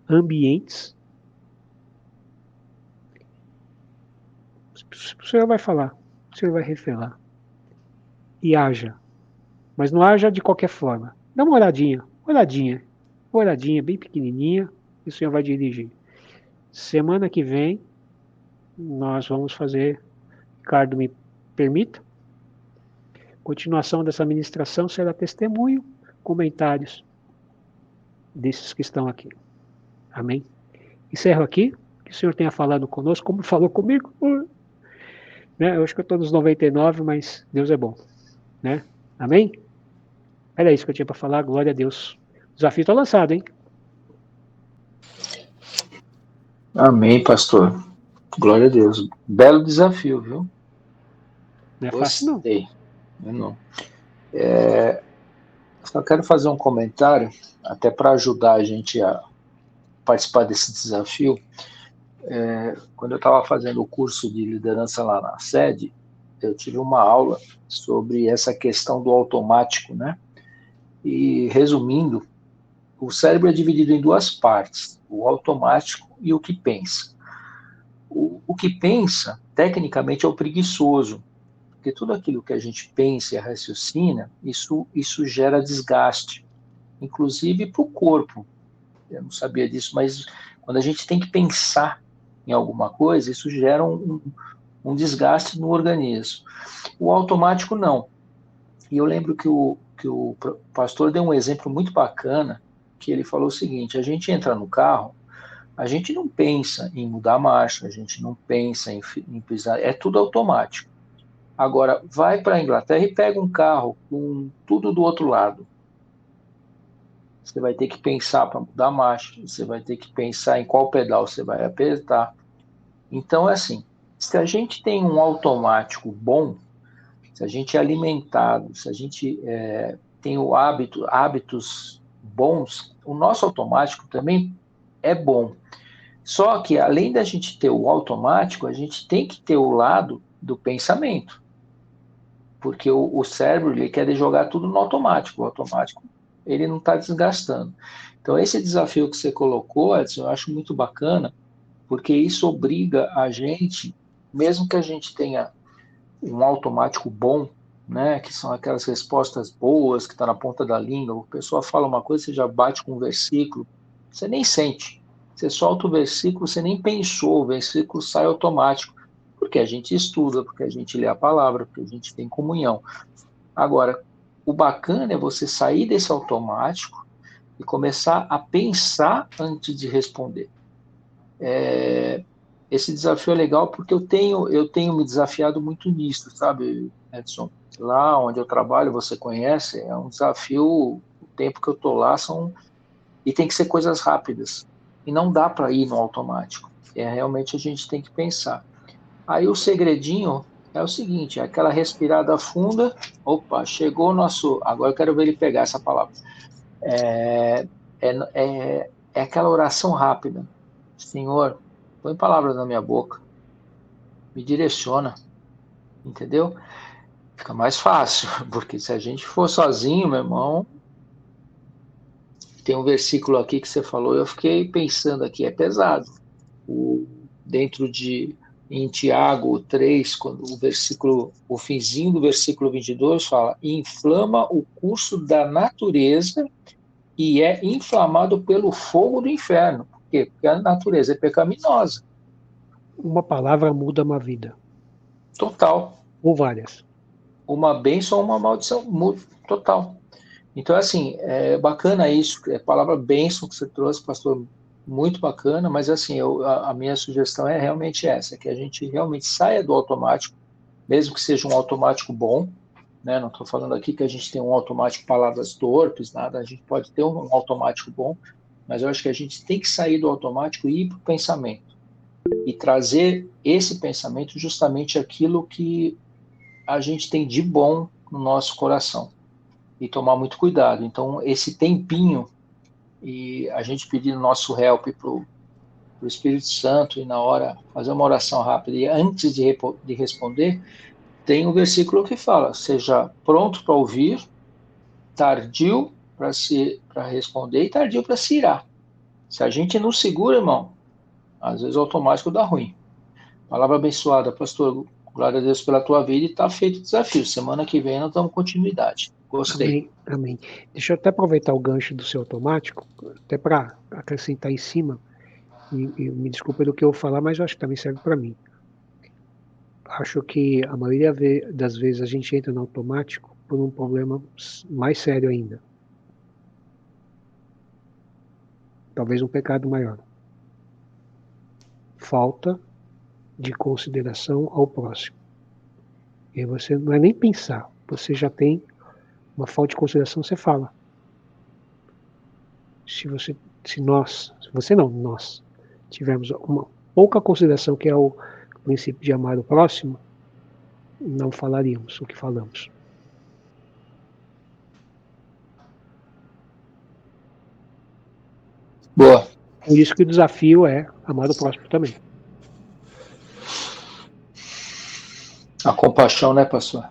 ambientes. O Senhor vai falar, o Senhor vai revelar. E haja. Mas não haja de qualquer forma. Dá uma olhadinha, bem pequenininha, e o Senhor vai dirigir. Semana que vem, nós vamos fazer, Ricardo me permita, continuação dessa ministração será testemunho, comentários desses que estão aqui. Amém? Encerro aqui, que o Senhor tenha falado conosco, como falou comigo. Né? Eu acho que eu estou nos 99, mas Deus é bom. Né? Amém? Era isso que eu tinha para falar, glória a Deus. O desafio está lançado, hein? Amém, pastor. Glória a Deus. Belo desafio, viu? Não é fácil, não. Gostei. Não. Só quero fazer um comentário, até para ajudar a gente a participar desse desafio. Quando eu estava fazendo o curso de liderança lá na sede, eu tive uma aula sobre essa questão do automático, né? E, resumindo, o cérebro é dividido em duas partes, o automático e o que pensa. O que pensa, tecnicamente, é o preguiçoso, porque tudo aquilo que a gente pensa e raciocina, isso gera desgaste, inclusive para o corpo. Eu não sabia disso, mas quando a gente tem que pensar em alguma coisa, isso gera um desgaste no organismo. O automático, não. E eu lembro que o pastor deu um exemplo muito bacana, que ele falou o seguinte: a gente entra no carro, a gente não pensa em mudar a marcha, a gente não pensa em pisar, é tudo automático. Agora, vai para a Inglaterra e pega um carro com tudo do outro lado. Você vai ter que pensar para mudar a marcha, você vai ter que pensar em qual pedal você vai apertar. Então, é assim, se a gente tem um automático bom, se a gente é alimentado, se a gente tem hábitos bons, o nosso automático também é bom. Só que, além da gente ter o automático, a gente tem que ter o lado do pensamento. Porque o cérebro ele quer jogar tudo no automático. O automático ele não está desgastando. Então, esse desafio que você colocou, Edson, eu acho muito bacana, porque isso obriga a gente, mesmo que a gente tenha um automático bom, né, que são aquelas respostas boas que está na ponta da língua, a pessoa fala uma coisa, você já bate com um versículo, você nem sente. Você solta o versículo, você nem pensou, o versículo sai automático, porque a gente estuda, porque a gente lê a palavra, porque a gente tem comunhão. Agora, o bacana é você sair desse automático e começar a pensar antes de responder. Esse desafio é legal porque eu tenho me desafiado muito nisso, sabe, Edson? Lá onde eu trabalho, você conhece, é um desafio, o tempo que eu estou lá e tem que ser coisas rápidas. E não dá para ir no automático. Realmente a gente tem que pensar. Aí o segredinho é o seguinte, é aquela respirada funda, opa, chegou o nosso, agora eu quero ver ele pegar essa palavra. É aquela oração rápida. Senhor, põe palavras na minha boca, me direciona, entendeu? Fica mais fácil, porque se a gente for sozinho, meu irmão, tem um versículo aqui que você falou, eu fiquei pensando aqui, é pesado. Em Tiago 3, quando o finzinho do versículo 22 fala, inflama o curso da natureza e é inflamado pelo fogo do inferno. Por quê? Porque a natureza é pecaminosa. Uma palavra muda uma vida. Total. Ou várias. Uma bênção ou uma maldição, muda total. Então, assim, é bacana isso, a palavra bênção que você trouxe, pastor, muito bacana, mas assim, a minha sugestão é realmente essa, que a gente realmente saia do automático, mesmo que seja um automático bom, né? Não estou falando aqui que a gente tem um automático palavras torpes, nada, a gente pode ter um automático bom, mas eu acho que a gente tem que sair do automático e ir para o pensamento, e trazer esse pensamento justamente aquilo que a gente tem de bom no nosso coração. e tomar muito cuidado. Então, esse tempinho, e a gente pedindo nosso help para o Espírito Santo, e na hora fazer uma oração rápida, e antes de responder, tem um versículo que fala: seja pronto para ouvir, tardio para responder e tardio para se irar. Se a gente não segura, irmão, às vezes o automático dá ruim. Palavra abençoada, pastor. Glória a Deus pela tua vida, e está feito o desafio. Semana que vem nós damos continuidade. Gostei. Amém, amém. Deixa eu até aproveitar o gancho do seu automático, até para acrescentar em cima, e me desculpa do que eu vou falar, mas eu acho que também serve para mim. Acho que a maioria das vezes a gente entra no automático por um problema mais sério ainda. Talvez um pecado maior. Falta de consideração ao próximo. E aí você não é nem pensar, você já tem uma falta de consideração, você fala. Nós tivermos uma pouca consideração, que é o princípio de amar o próximo, não falaríamos o que falamos. Boa. Por isso que o desafio é amar o próximo também. A compaixão, né, pastor?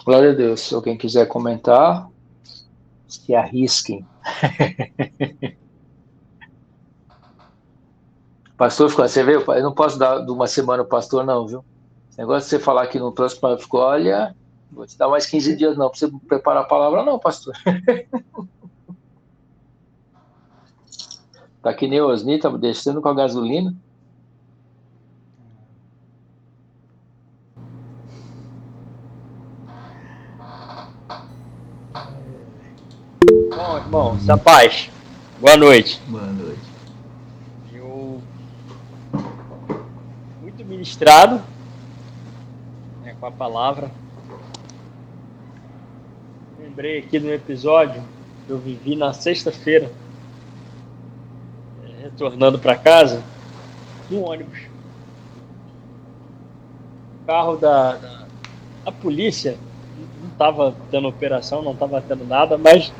Glória a Deus. Se alguém quiser comentar, se arrisquem. Pastor, você vê, eu não posso dar de uma semana o pastor, não, viu? Esse negócio de você falar que no próximo ficou, olha, vou te dar mais 15 dias, não, para você preparar a palavra, não, pastor. Tá que nem o Osni, tá descendo com a gasolina. Bom, irmão, essa paz. Boa noite. Boa noite. Eu muito ministrado, né, com a palavra. Lembrei aqui de um episódio que eu vivi na sexta-feira, retornando para casa, no ônibus. O carro da polícia não estava tendo operação, não estava tendo nada, mas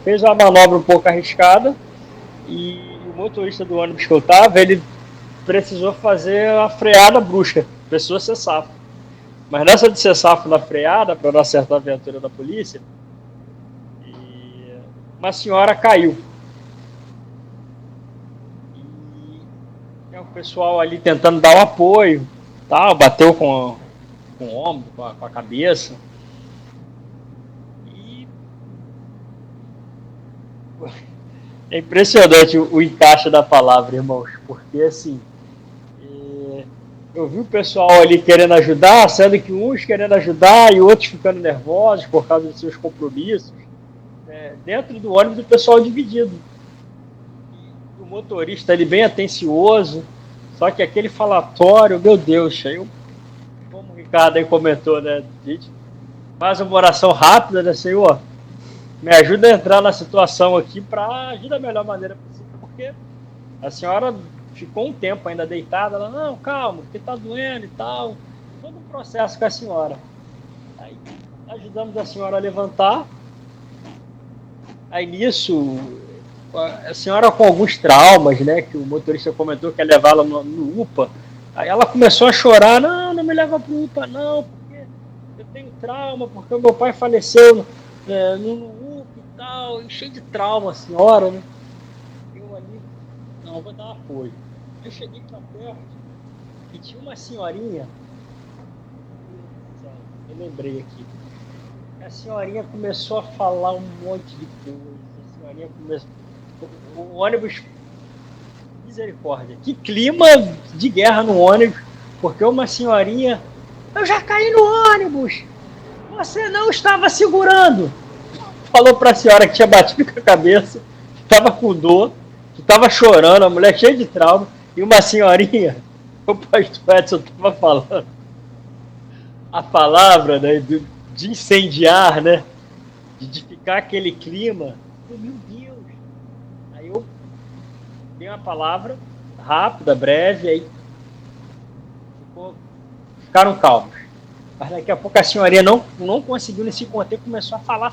fez uma manobra um pouco arriscada e o motorista do ônibus que eu estava, ele precisou fazer a freada brusca, precisou ser safo. Mas nessa de ser safo na freada, para não acertar a viatura da polícia, uma senhora caiu. E o pessoal ali tentando dar um apoio, tal, bateu com o ombro, com a cabeça. E é impressionante o encaixe da palavra, irmãos, porque assim, eu vi o pessoal ali querendo ajudar, sendo que uns querendo ajudar e outros ficando nervosos por causa dos seus compromissos. Dentro do ônibus o pessoal dividido. E o motorista ali bem atencioso, só que aquele falatório, meu Deus, como o Ricardo aí comentou, né? A gente faz uma oração rápida, né, Senhor? Me ajuda a entrar na situação aqui para agir da melhor maneira possível, porque a senhora ficou um tempo ainda deitada, ela, não, calma, porque tá doendo e tal. Todo um processo com a senhora. Aí ajudamos a senhora a levantar. Aí nisso, a senhora com alguns traumas, né, que o motorista comentou que ia levá-la no UPA. Aí ela começou a chorar, não me leva pro UPA não, porque eu tenho trauma, porque o meu pai faleceu no UPA e tal, e cheio de trauma a senhora, né. Eu ali, não, vou dar apoio. Eu cheguei pra perto e tinha uma senhorinha, eu lembrei aqui, a senhorinha começou a falar um monte de coisa, a senhorinha começou, o ônibus, misericórdia, que clima de guerra no ônibus, porque uma senhorinha, eu já caí no ônibus, você não estava segurando, falou pra senhora que tinha batido com a cabeça, que estava com dor, que estava chorando, a mulher cheia de trauma, e uma senhorinha, o pastor Edson estava falando a palavra, né, de incendiar, né, de ficar aquele clima. Meu Deus! Aí eu dei uma palavra rápida, breve, aí ficaram calmos. Mas daqui a pouco a senhorinha não conseguiu se conter, começou a falar.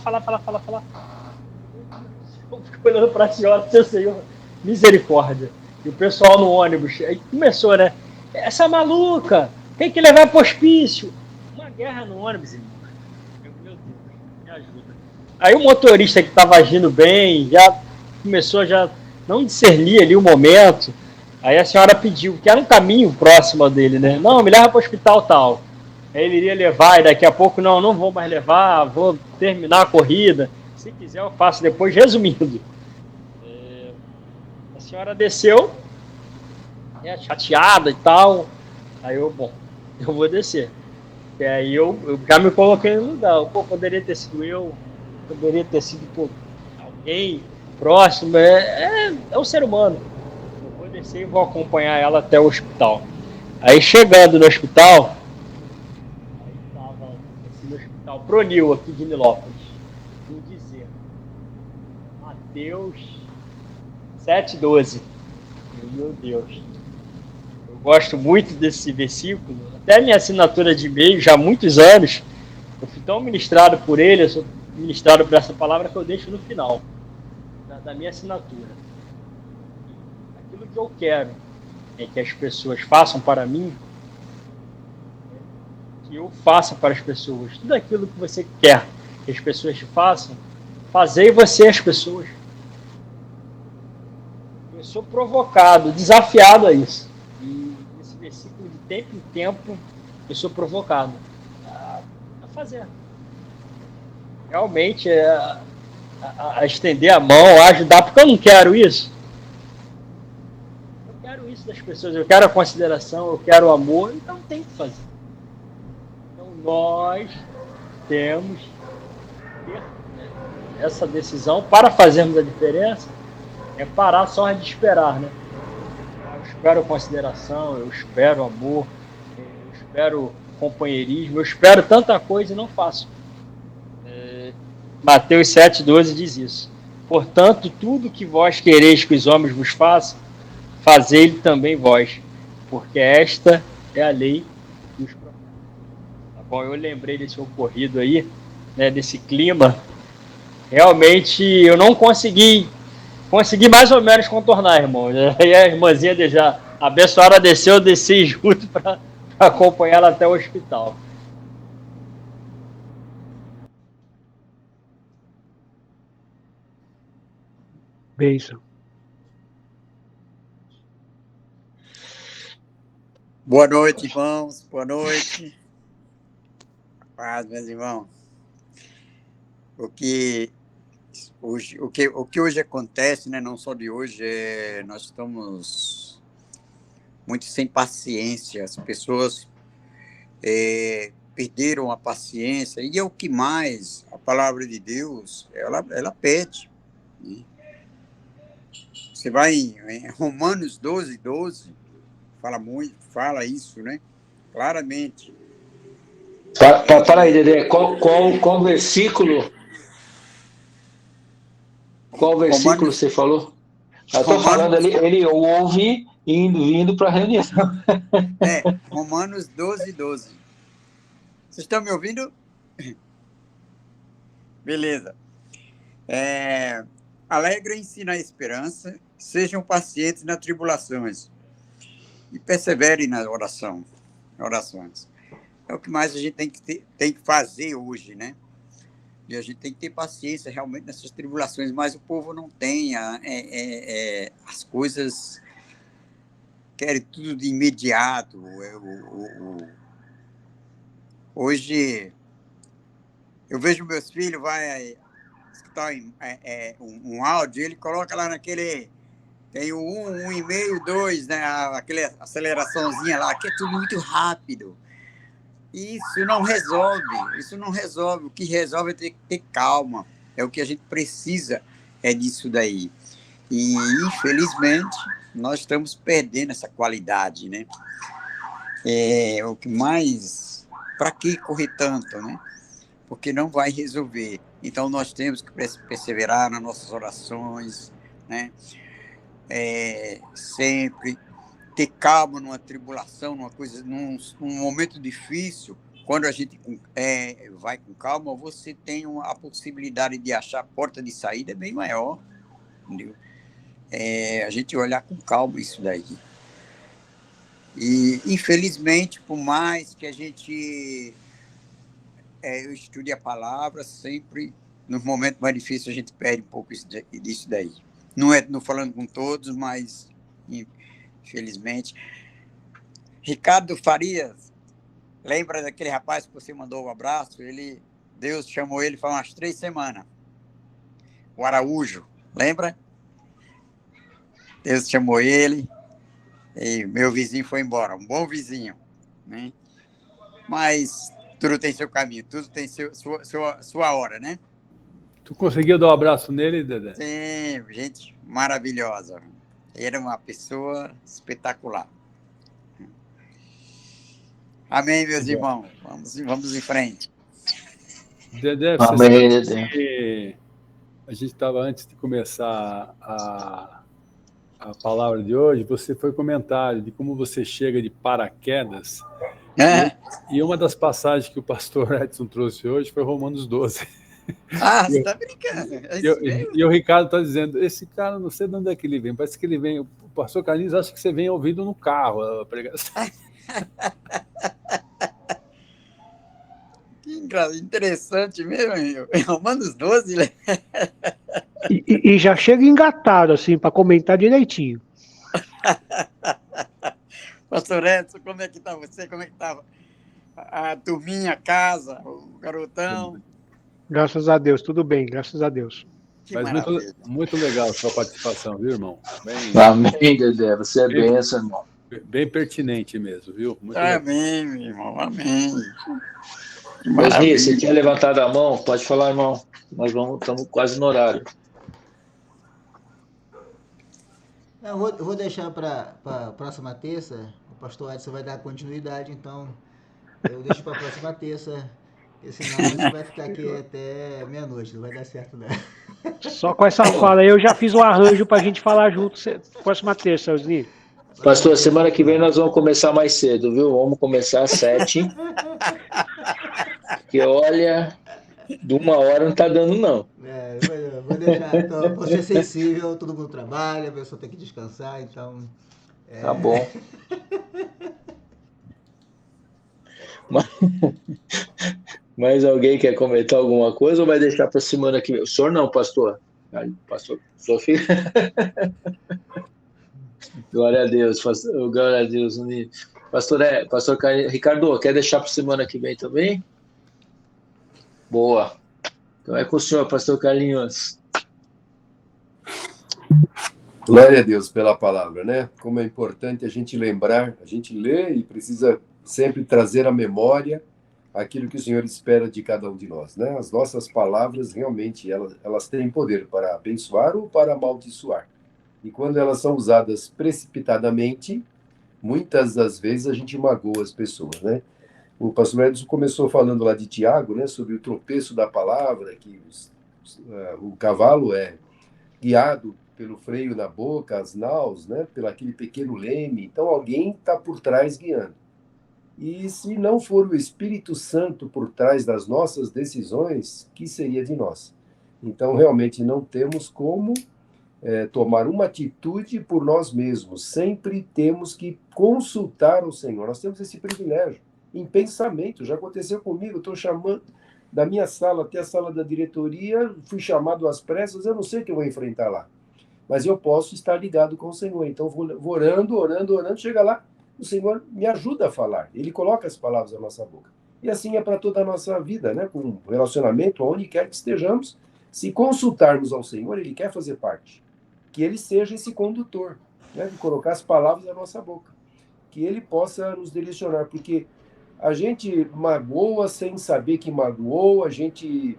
Eu fico olhando para a senhora, seu Senhor, misericórdia. E o pessoal no ônibus, aí começou, né? Essa maluca, tem que levar para o hospício. Uma guerra no ônibus, irmão. Meu Deus, me ajuda. Aí o motorista que estava agindo bem, já começou a não discernir ali o momento. Aí a senhora pediu, que era um caminho próximo dele, né? Não, me leva para o hospital tal. Aí ele iria levar, e daqui a pouco, não vou mais levar, vou terminar a corrida. Se quiser, eu faço depois. Resumindo, a senhora desceu, chateada e tal. Aí eu vou descer. E aí eu já me coloquei no lugar. Pô, poderia ter sido eu, poderia ter sido alguém próximo. É um ser humano. Eu vou descer e vou acompanhar ela até o hospital. Aí chegando no hospital, aí estava no hospital Pronil, aqui de Nilópolis. Vou dizer, Mateus 7,12. Meu Deus. Eu gosto muito desse versículo. Até minha assinatura de e-mail, já há muitos anos, eu fui tão ministrado por ele, eu sou ministrado por essa palavra que eu deixo no final da minha assinatura. Aquilo que eu quero é que as pessoas façam para mim, que eu faça para as pessoas. Tudo aquilo que você quer que as pessoas te façam, fazei você as pessoas. Eu sou provocado, desafiado a isso. E nesse versículo, de tempo em tempo, eu sou provocado a fazer. Realmente, a estender a mão, a ajudar, porque eu não quero isso. Eu quero isso das pessoas, eu quero a consideração, eu quero o amor, então tem que fazer. Então nós temos que ter essa decisão para fazermos a diferença. É parar só de esperar, né? Eu espero consideração, eu espero amor, eu espero companheirismo, eu espero tanta coisa e não faço. Mateus 7,12 diz isso. Portanto, tudo que vós quereis que os homens vos façam, fazei-lhe também vós, porque esta é a lei dos profetas. Tá bom? Eu lembrei desse ocorrido aí, né, desse clima. Realmente, eu não consegui mais ou menos contornar, irmão. Aí a irmãzinha já abençoada desceu, eu desci junto para acompanhar ela até o hospital. Beijo. Boa noite, irmãos. Boa noite. Paz, meus irmãos. O que hoje acontece, né, não só de hoje, nós estamos muito sem paciência. As pessoas perderam a paciência. E é o que mais a palavra de Deus, ela pede. Né? Você vai em Romanos 12, fala isso, né? Claramente. Para aí, Dedé, qual versículo? Qual versículo Romanos, você falou? Eu estou falando ali, ele ouve vindo para a reunião. Romanos 12. Vocês estão me ouvindo? Beleza. Alegrem-se na esperança, sejam pacientes nas tribulações e perseverem nas orações. É o que mais a gente tem que fazer hoje, né? E a gente tem que ter paciência realmente nessas tribulações, mas o povo não tem. As coisas querem tudo de imediato. Hoje, eu vejo meus filhos, vai escutar um áudio, ele coloca lá naquele... Tem o 1,5, 2, né? Aquela aceleraçãozinha lá, que é tudo muito rápido. Isso não resolve. O que resolve é ter calma. É o que a gente precisa, disso daí. E, infelizmente, nós estamos perdendo essa qualidade, né? O que mais... Para que correr tanto, né? Porque não vai resolver. Então, nós temos que perseverar nas nossas orações, né? Sempre ter calma numa tribulação, num momento difícil, quando a gente vai com calma, você tem a possibilidade de achar a porta de saída bem maior, entendeu? A gente olhar com calma isso daí. E, infelizmente, por mais que a gente estude a palavra, sempre, nos momentos mais difíceis, a gente perde um pouco disso daí. Não falando com todos, mas, infelizmente. Ricardo Farias, lembra daquele rapaz que você mandou um abraço? Deus chamou ele faz umas 3 semanas. O Araújo, lembra? Deus chamou ele e meu vizinho foi embora. Um bom vizinho, né? Mas tudo tem seu caminho, tudo tem sua hora, né? Tu conseguiu dar um abraço nele, Dedé? Sim, gente maravilhosa. Era uma pessoa espetacular. Amém, meus irmãos. Vamos em frente. Dedé, Amém, você Dedé. sabe que a gente estava, antes de começar a palavra de hoje, você foi comentário de como você chega de paraquedas. E uma das passagens que o pastor Edson trouxe hoje foi Romanos 12. Ah, você está brincando. E o Ricardo está dizendo, esse cara, não sei de onde é que ele vem, parece que ele vem, o pastor Carlinhos acha que você vem ouvindo no carro a pregação. Que interessante mesmo, Romanos 12, né? E já chega engatado, assim, para comentar direitinho. Pastor Edson, como é que está você? Como é que estava a turminha, a casa, o garotão? Graças a Deus, tudo bem, graças a Deus. Que Mas maravilha. muito legal a sua participação, viu, irmão? Amém, Dedé. Você é benção, irmão. Bem pertinente mesmo, viu? Muito amém, meu irmão, amém. Osni, você tinha levantado a mão? Pode falar, irmão. Nós estamos quase no horário. Eu vou deixar para a próxima terça. O pastor Edson vai dar continuidade, então eu deixo para a próxima terça. Porque senão você vai ficar aqui até meia-noite, não vai dar certo, não. Só com essa fala aí eu já fiz um arranjo para a gente falar junto próxima terça, Osni. Pastor, semana que vem nós vamos começar mais cedo, viu? Vamos começar às 7. Porque, olha, de 1 hora não tá dando, não. Vou deixar. Então, por ser sensível, todo mundo trabalha, a pessoa tem que descansar, então... Tá bom. Mais alguém quer comentar alguma coisa ou vai deixar para semana que vem? O senhor não, pastor. Pastor Sofia. Glória a Deus, pastor, glória a Deus. Pastor Ricardo, quer deixar para semana que vem também? Boa. Então é com o senhor, pastor Carlinhos. Glória a Deus pela palavra, né? Como é importante a gente lembrar, a gente lê e precisa sempre trazer à memória aquilo que o Senhor espera de cada um de nós, né? As nossas palavras, realmente, elas têm poder para abençoar ou para amaldiçoar. E quando elas são usadas precipitadamente, muitas das vezes a gente magoa as pessoas, né? O pastor Edson começou falando lá de Tiago, né? Sobre o tropeço da palavra, que o cavalo é guiado pelo freio na boca, as naus, né? Pelo aquele pequeno leme. Então, alguém está por trás guiando. E se não for o Espírito Santo por trás das nossas decisões, que seria de nós? Então, realmente, não temos como tomar uma atitude por nós mesmos. Sempre temos que consultar o Senhor. Nós temos esse privilégio. Em pensamento, já aconteceu comigo, estou chamando da minha sala até a sala da diretoria, fui chamado às pressas, eu não sei o que eu vou enfrentar lá. Mas eu posso estar ligado com o Senhor. Então, vou orando, chega lá, o Senhor me ajuda a falar. Ele coloca as palavras na nossa boca. E assim é para toda a nossa vida, né? Com relacionamento, onde quer que estejamos, se consultarmos ao Senhor, Ele quer fazer parte. Que Ele seja esse condutor, né? De colocar as palavras na nossa boca. Que Ele possa nos direcionar, porque a gente magoa sem saber que magoou, a gente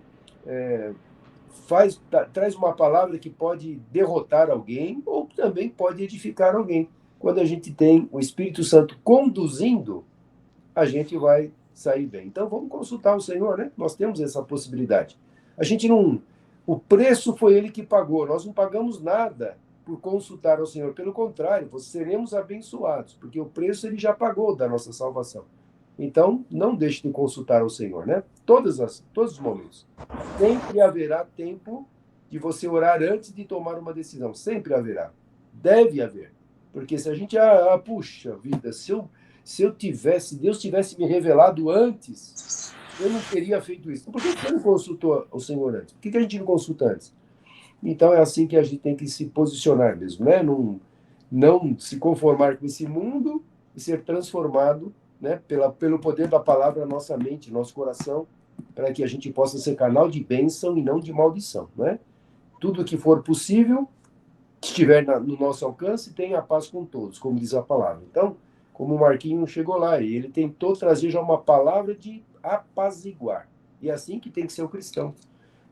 traz uma palavra que pode derrotar alguém ou também pode edificar alguém. Quando a gente tem o Espírito Santo conduzindo, a gente vai sair bem. Então, vamos consultar o Senhor, né? Nós temos essa possibilidade. A gente não... O preço foi Ele que pagou. Nós não pagamos nada por consultar ao Senhor. Pelo contrário, seremos abençoados, porque o preço Ele já pagou da nossa salvação. Então, não deixe de consultar o Senhor, né? Todos os momentos. Sempre haverá tempo de você orar antes de tomar uma decisão. Sempre haverá. Deve haver. Porque se a gente, puxa vida, se Deus tivesse me revelado antes, eu não teria feito isso. Por que você não consultou o Senhor antes? Por que a gente não consulta antes? Então é assim que a gente tem que se posicionar mesmo, né? Não se conformar com esse mundo e ser transformado, né, pelo poder da palavra na nossa mente, no nosso coração, para que a gente possa ser canal de bênção e não de maldição, né? Tudo que for possível, que estiver no nosso alcance, tenha paz com todos, como diz a palavra. Então, como o Marquinhos chegou lá, e ele tentou trazer já uma palavra de apaziguar. E é assim que tem que ser o cristão.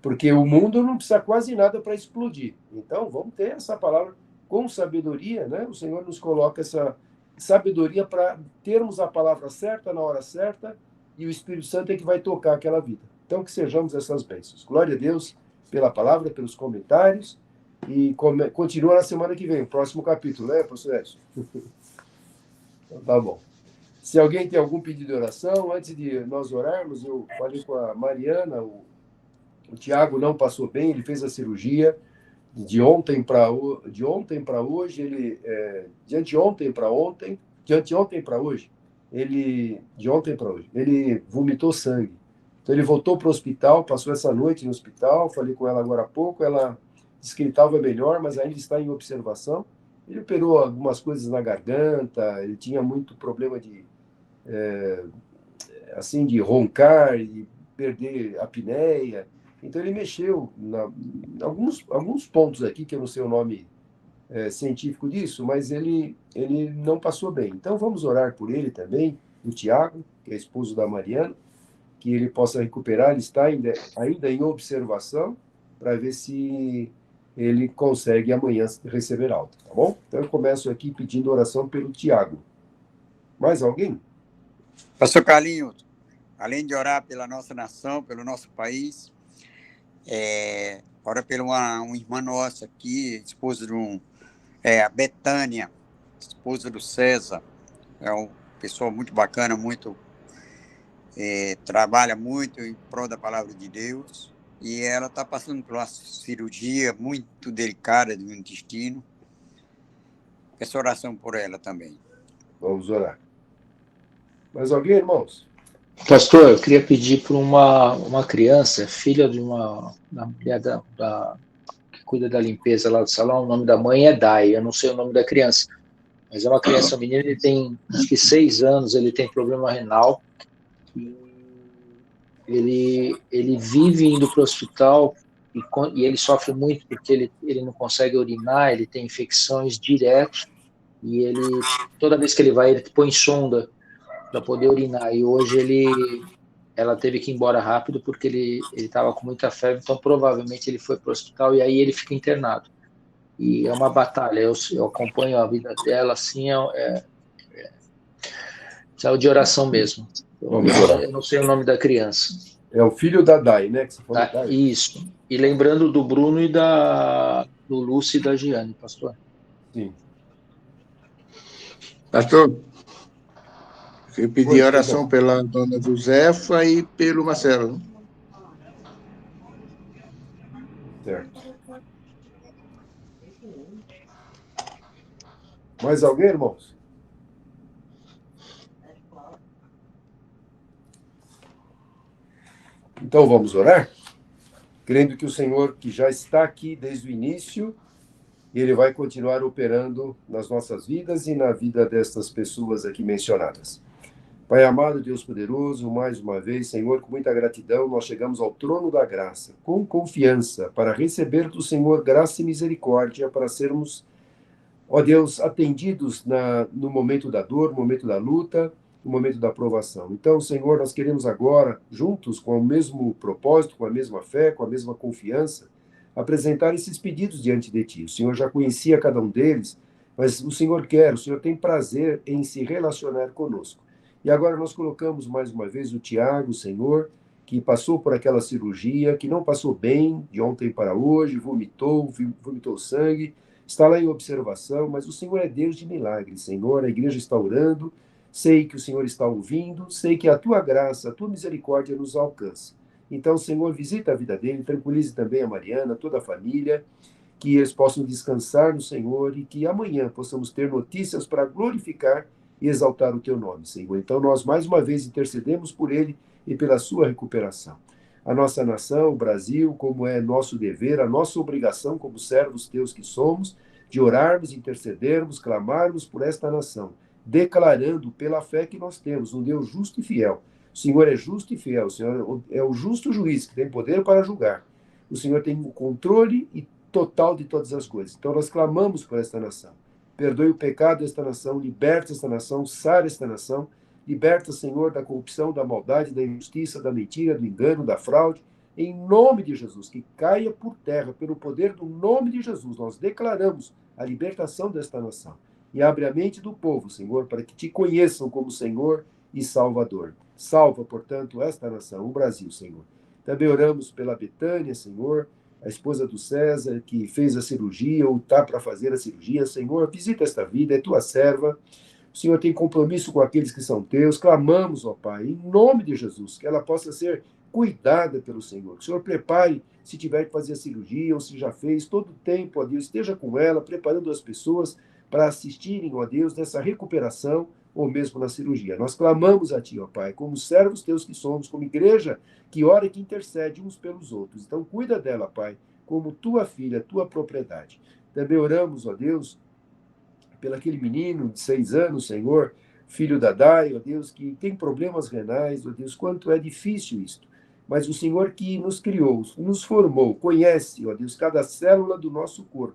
Porque o mundo não precisa quase nada para explodir. Então, vamos ter essa palavra com sabedoria, né? O Senhor nos coloca essa sabedoria para termos a palavra certa na hora certa e o Espírito Santo é que vai tocar aquela vida. Então, que sejamos essas bênçãos. Glória a Deus pela palavra, pelos comentários e continua na semana que vem, o próximo capítulo, né, professor Edson? Então, tá bom. Se alguém tem algum pedido de oração, antes de nós orarmos, eu falei com a Mariana, o Tiago não passou bem, ele fez a cirurgia de ontem para hoje, de anteontem para hoje, ele vomitou sangue. Então ele voltou para o hospital, passou essa noite no hospital, falei com ela agora há pouco, ela disse que ele estava melhor, mas ainda está em observação. Ele operou algumas coisas na garganta, ele tinha muito problema de de roncar e perder a apneia. Então ele mexeu em alguns pontos aqui, que eu não sei o nome científico disso, mas ele não passou bem. Então vamos orar por ele também, o Tiago, que é esposo da Mariana, que ele possa recuperar. Ele está ainda em observação para ver se ele consegue amanhã receber alta, tá bom? Então eu começo aqui pedindo oração pelo Tiago. Mais alguém? Pastor Carlinhos, além de orar pela nossa nação, pelo nosso país, ora pela uma irmã nossa aqui, esposa de a Betânia, esposa do César. É uma pessoa muito bacana, trabalha muito em prol da palavra de Deus. E ela está passando por uma cirurgia muito delicada do intestino. Peço oração por ela também. Vamos orar. Mais alguém, irmãos? Pastor, eu queria pedir por uma criança, filha de uma mulher que cuida da limpeza lá do salão. O nome da mãe é Dai, eu não sei o nome da criança, mas é uma criança, menina, ele tem acho que 6 anos, ele tem problema renal, ele vive indo para o hospital e ele sofre muito porque ele não consegue urinar, ele tem infecções direto e toda vez que ele vai, ele põe sonda para poder urinar. E hoje ela teve que ir embora rápido porque ele estava com muita febre, então provavelmente ele foi para o hospital e aí ele fica internado. E é uma batalha, eu acompanho a vida dela, assim, precisa de oração mesmo. Eu não sei o nome da criança. É o filho da Dai, né? Que você falou, Dai. Isso. E lembrando do Bruno e do Lúcio e da Giane, pastor. Sim. Pastor, eu pedi oração pela dona Josefa e pelo Marcelo. Certo. Mais alguém, irmãos? Então vamos orar? Crendo que o Senhor, que já está aqui desde o início, ele vai continuar operando nas nossas vidas e na vida destas pessoas aqui mencionadas. Pai amado, Deus poderoso, mais uma vez, Senhor, com muita gratidão, nós chegamos ao trono da graça, com confiança, para receber do Senhor graça e misericórdia, para sermos, ó Deus, atendidos no momento da dor, no momento da luta, no momento da provação. Então, Senhor, nós queremos agora, juntos, com o mesmo propósito, com a mesma fé, com a mesma confiança, apresentar esses pedidos diante de Ti. O Senhor já conhecia cada um deles, mas o Senhor tem prazer em se relacionar conosco. E agora nós colocamos mais uma vez o Tiago, Senhor, que passou por aquela cirurgia, que não passou bem de ontem para hoje, vomitou sangue, está lá em observação, mas o Senhor é Deus de milagres, Senhor. A igreja está orando, Sei que o Senhor está ouvindo, sei que a tua graça, a tua misericórdia nos alcança. Então, Senhor, visita a vida dele, tranquilize também a Mariana, toda a família, que eles possam descansar no Senhor e que amanhã possamos ter notícias para glorificar e exaltar o teu nome, Senhor. Então, nós mais uma vez intercedemos por ele e pela sua recuperação. A nossa nação, o Brasil, como é nosso dever, a nossa obrigação como servos teus que somos, de orarmos, intercedermos, clamarmos por esta nação, declarando pela fé que nós temos um Deus justo e fiel. O Senhor é justo e fiel, o Senhor é o justo juiz que tem poder para julgar. O Senhor tem o controle e total de todas as coisas. Então nós clamamos por esta nação. Perdoe o pecado desta nação, liberta esta nação, sara esta nação, liberta, Senhor, da corrupção, da maldade, da injustiça, da mentira, do engano, da fraude, em nome de Jesus, que caia por terra, pelo poder do nome de Jesus, nós declaramos a libertação desta nação. E abre a mente do povo, Senhor, para que te conheçam como Senhor e Salvador. Salva, portanto, esta nação, o Brasil, Senhor. Também oramos pela Betânia, Senhor, a esposa do César, que fez a cirurgia ou está para fazer a cirurgia. Senhor, visita esta vida, é tua serva. O Senhor tem compromisso com aqueles que são teus. Clamamos, ó Pai, em nome de Jesus, que ela possa ser cuidada pelo Senhor. Que o Senhor prepare, se tiver que fazer a cirurgia ou se já fez, todo o tempo, ó Deus, esteja com ela, preparando as pessoas para assistirem, ó Deus, nessa recuperação ou mesmo na cirurgia. Nós clamamos a Ti, ó Pai, como servos Teus que somos, como igreja que ora e que intercede uns pelos outros. Então, cuida dela, Pai, como Tua filha, Tua propriedade. Também oramos, ó Deus, pelo aquele menino de 6 anos, Senhor, filho da Dai, ó Deus, que tem problemas renais, ó Deus, quanto é difícil isto. Mas o Senhor que nos criou, nos formou, conhece, ó Deus, cada célula do nosso corpo.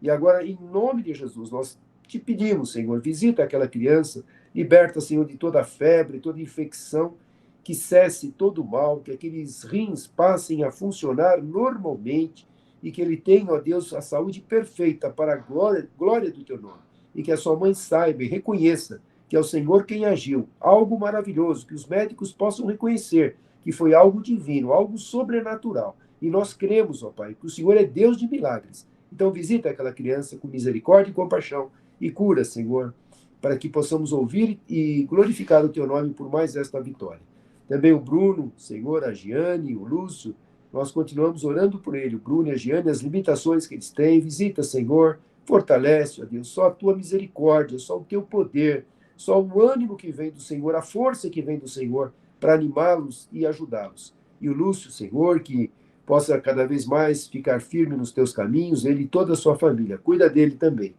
E agora, em nome de Jesus, nós te pedimos, Senhor, visita aquela criança, liberta, Senhor, de toda febre, toda infecção, que cesse todo o mal, que aqueles rins passem a funcionar normalmente e que ele tenha, ó Deus, a saúde perfeita para a glória do teu nome. E que a sua mãe saiba e reconheça que é o Senhor quem agiu, algo maravilhoso, que os médicos possam reconhecer que foi algo divino, algo sobrenatural. E nós cremos, ó Pai, que o Senhor é Deus de milagres. Então visita aquela criança com misericórdia e compaixão e cura, Senhor, para que possamos ouvir e glorificar o teu nome por mais esta vitória. Também o Bruno, Senhor, a Giane, o Lúcio, nós continuamos orando por ele, o Bruno e a Giane, as limitações que eles têm. Visita, Senhor, fortalece, ó Deus, só a tua misericórdia, só o teu poder, só o ânimo que vem do Senhor, a força que vem do Senhor para animá-los e ajudá-los. E o Lúcio, Senhor, que possa cada vez mais ficar firme nos teus caminhos, ele e toda a sua família, cuida dele também.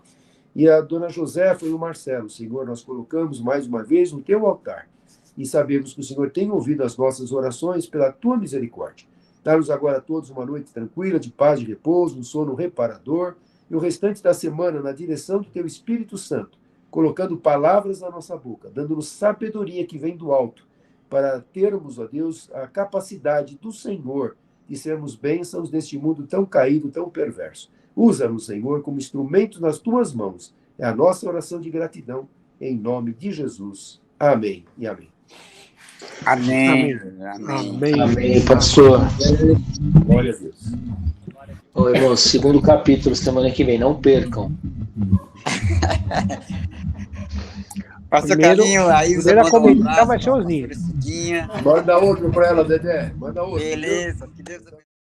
E a dona Josefa e o Marcelo, Senhor, nós colocamos mais uma vez no teu altar e sabemos que o Senhor tem ouvido as nossas orações pela tua misericórdia. Dá-nos agora a todos uma noite tranquila, de paz e repouso, um sono reparador, e o restante da semana na direção do teu Espírito Santo, colocando palavras na nossa boca, dando-nos sabedoria que vem do alto, para termos, ó Deus, a capacidade do Senhor de sermos bênçãos neste mundo tão caído, tão perverso. Usa-nos, Senhor, como instrumentos nas tuas mãos. É a nossa oração de gratidão, em nome de Jesus. Amém e amém. Amém. Amém. Amém, pastor. Glória a Deus. Ô, irmãos, segundo capítulo, semana que vem, não percam. Pastor Carlinho, aí você primeira manda um comentar abraço vai ser pra os ninhos. Cidinha. Manda outro para ela, Dedé. Manda outro. Beleza, que Deus abençoe.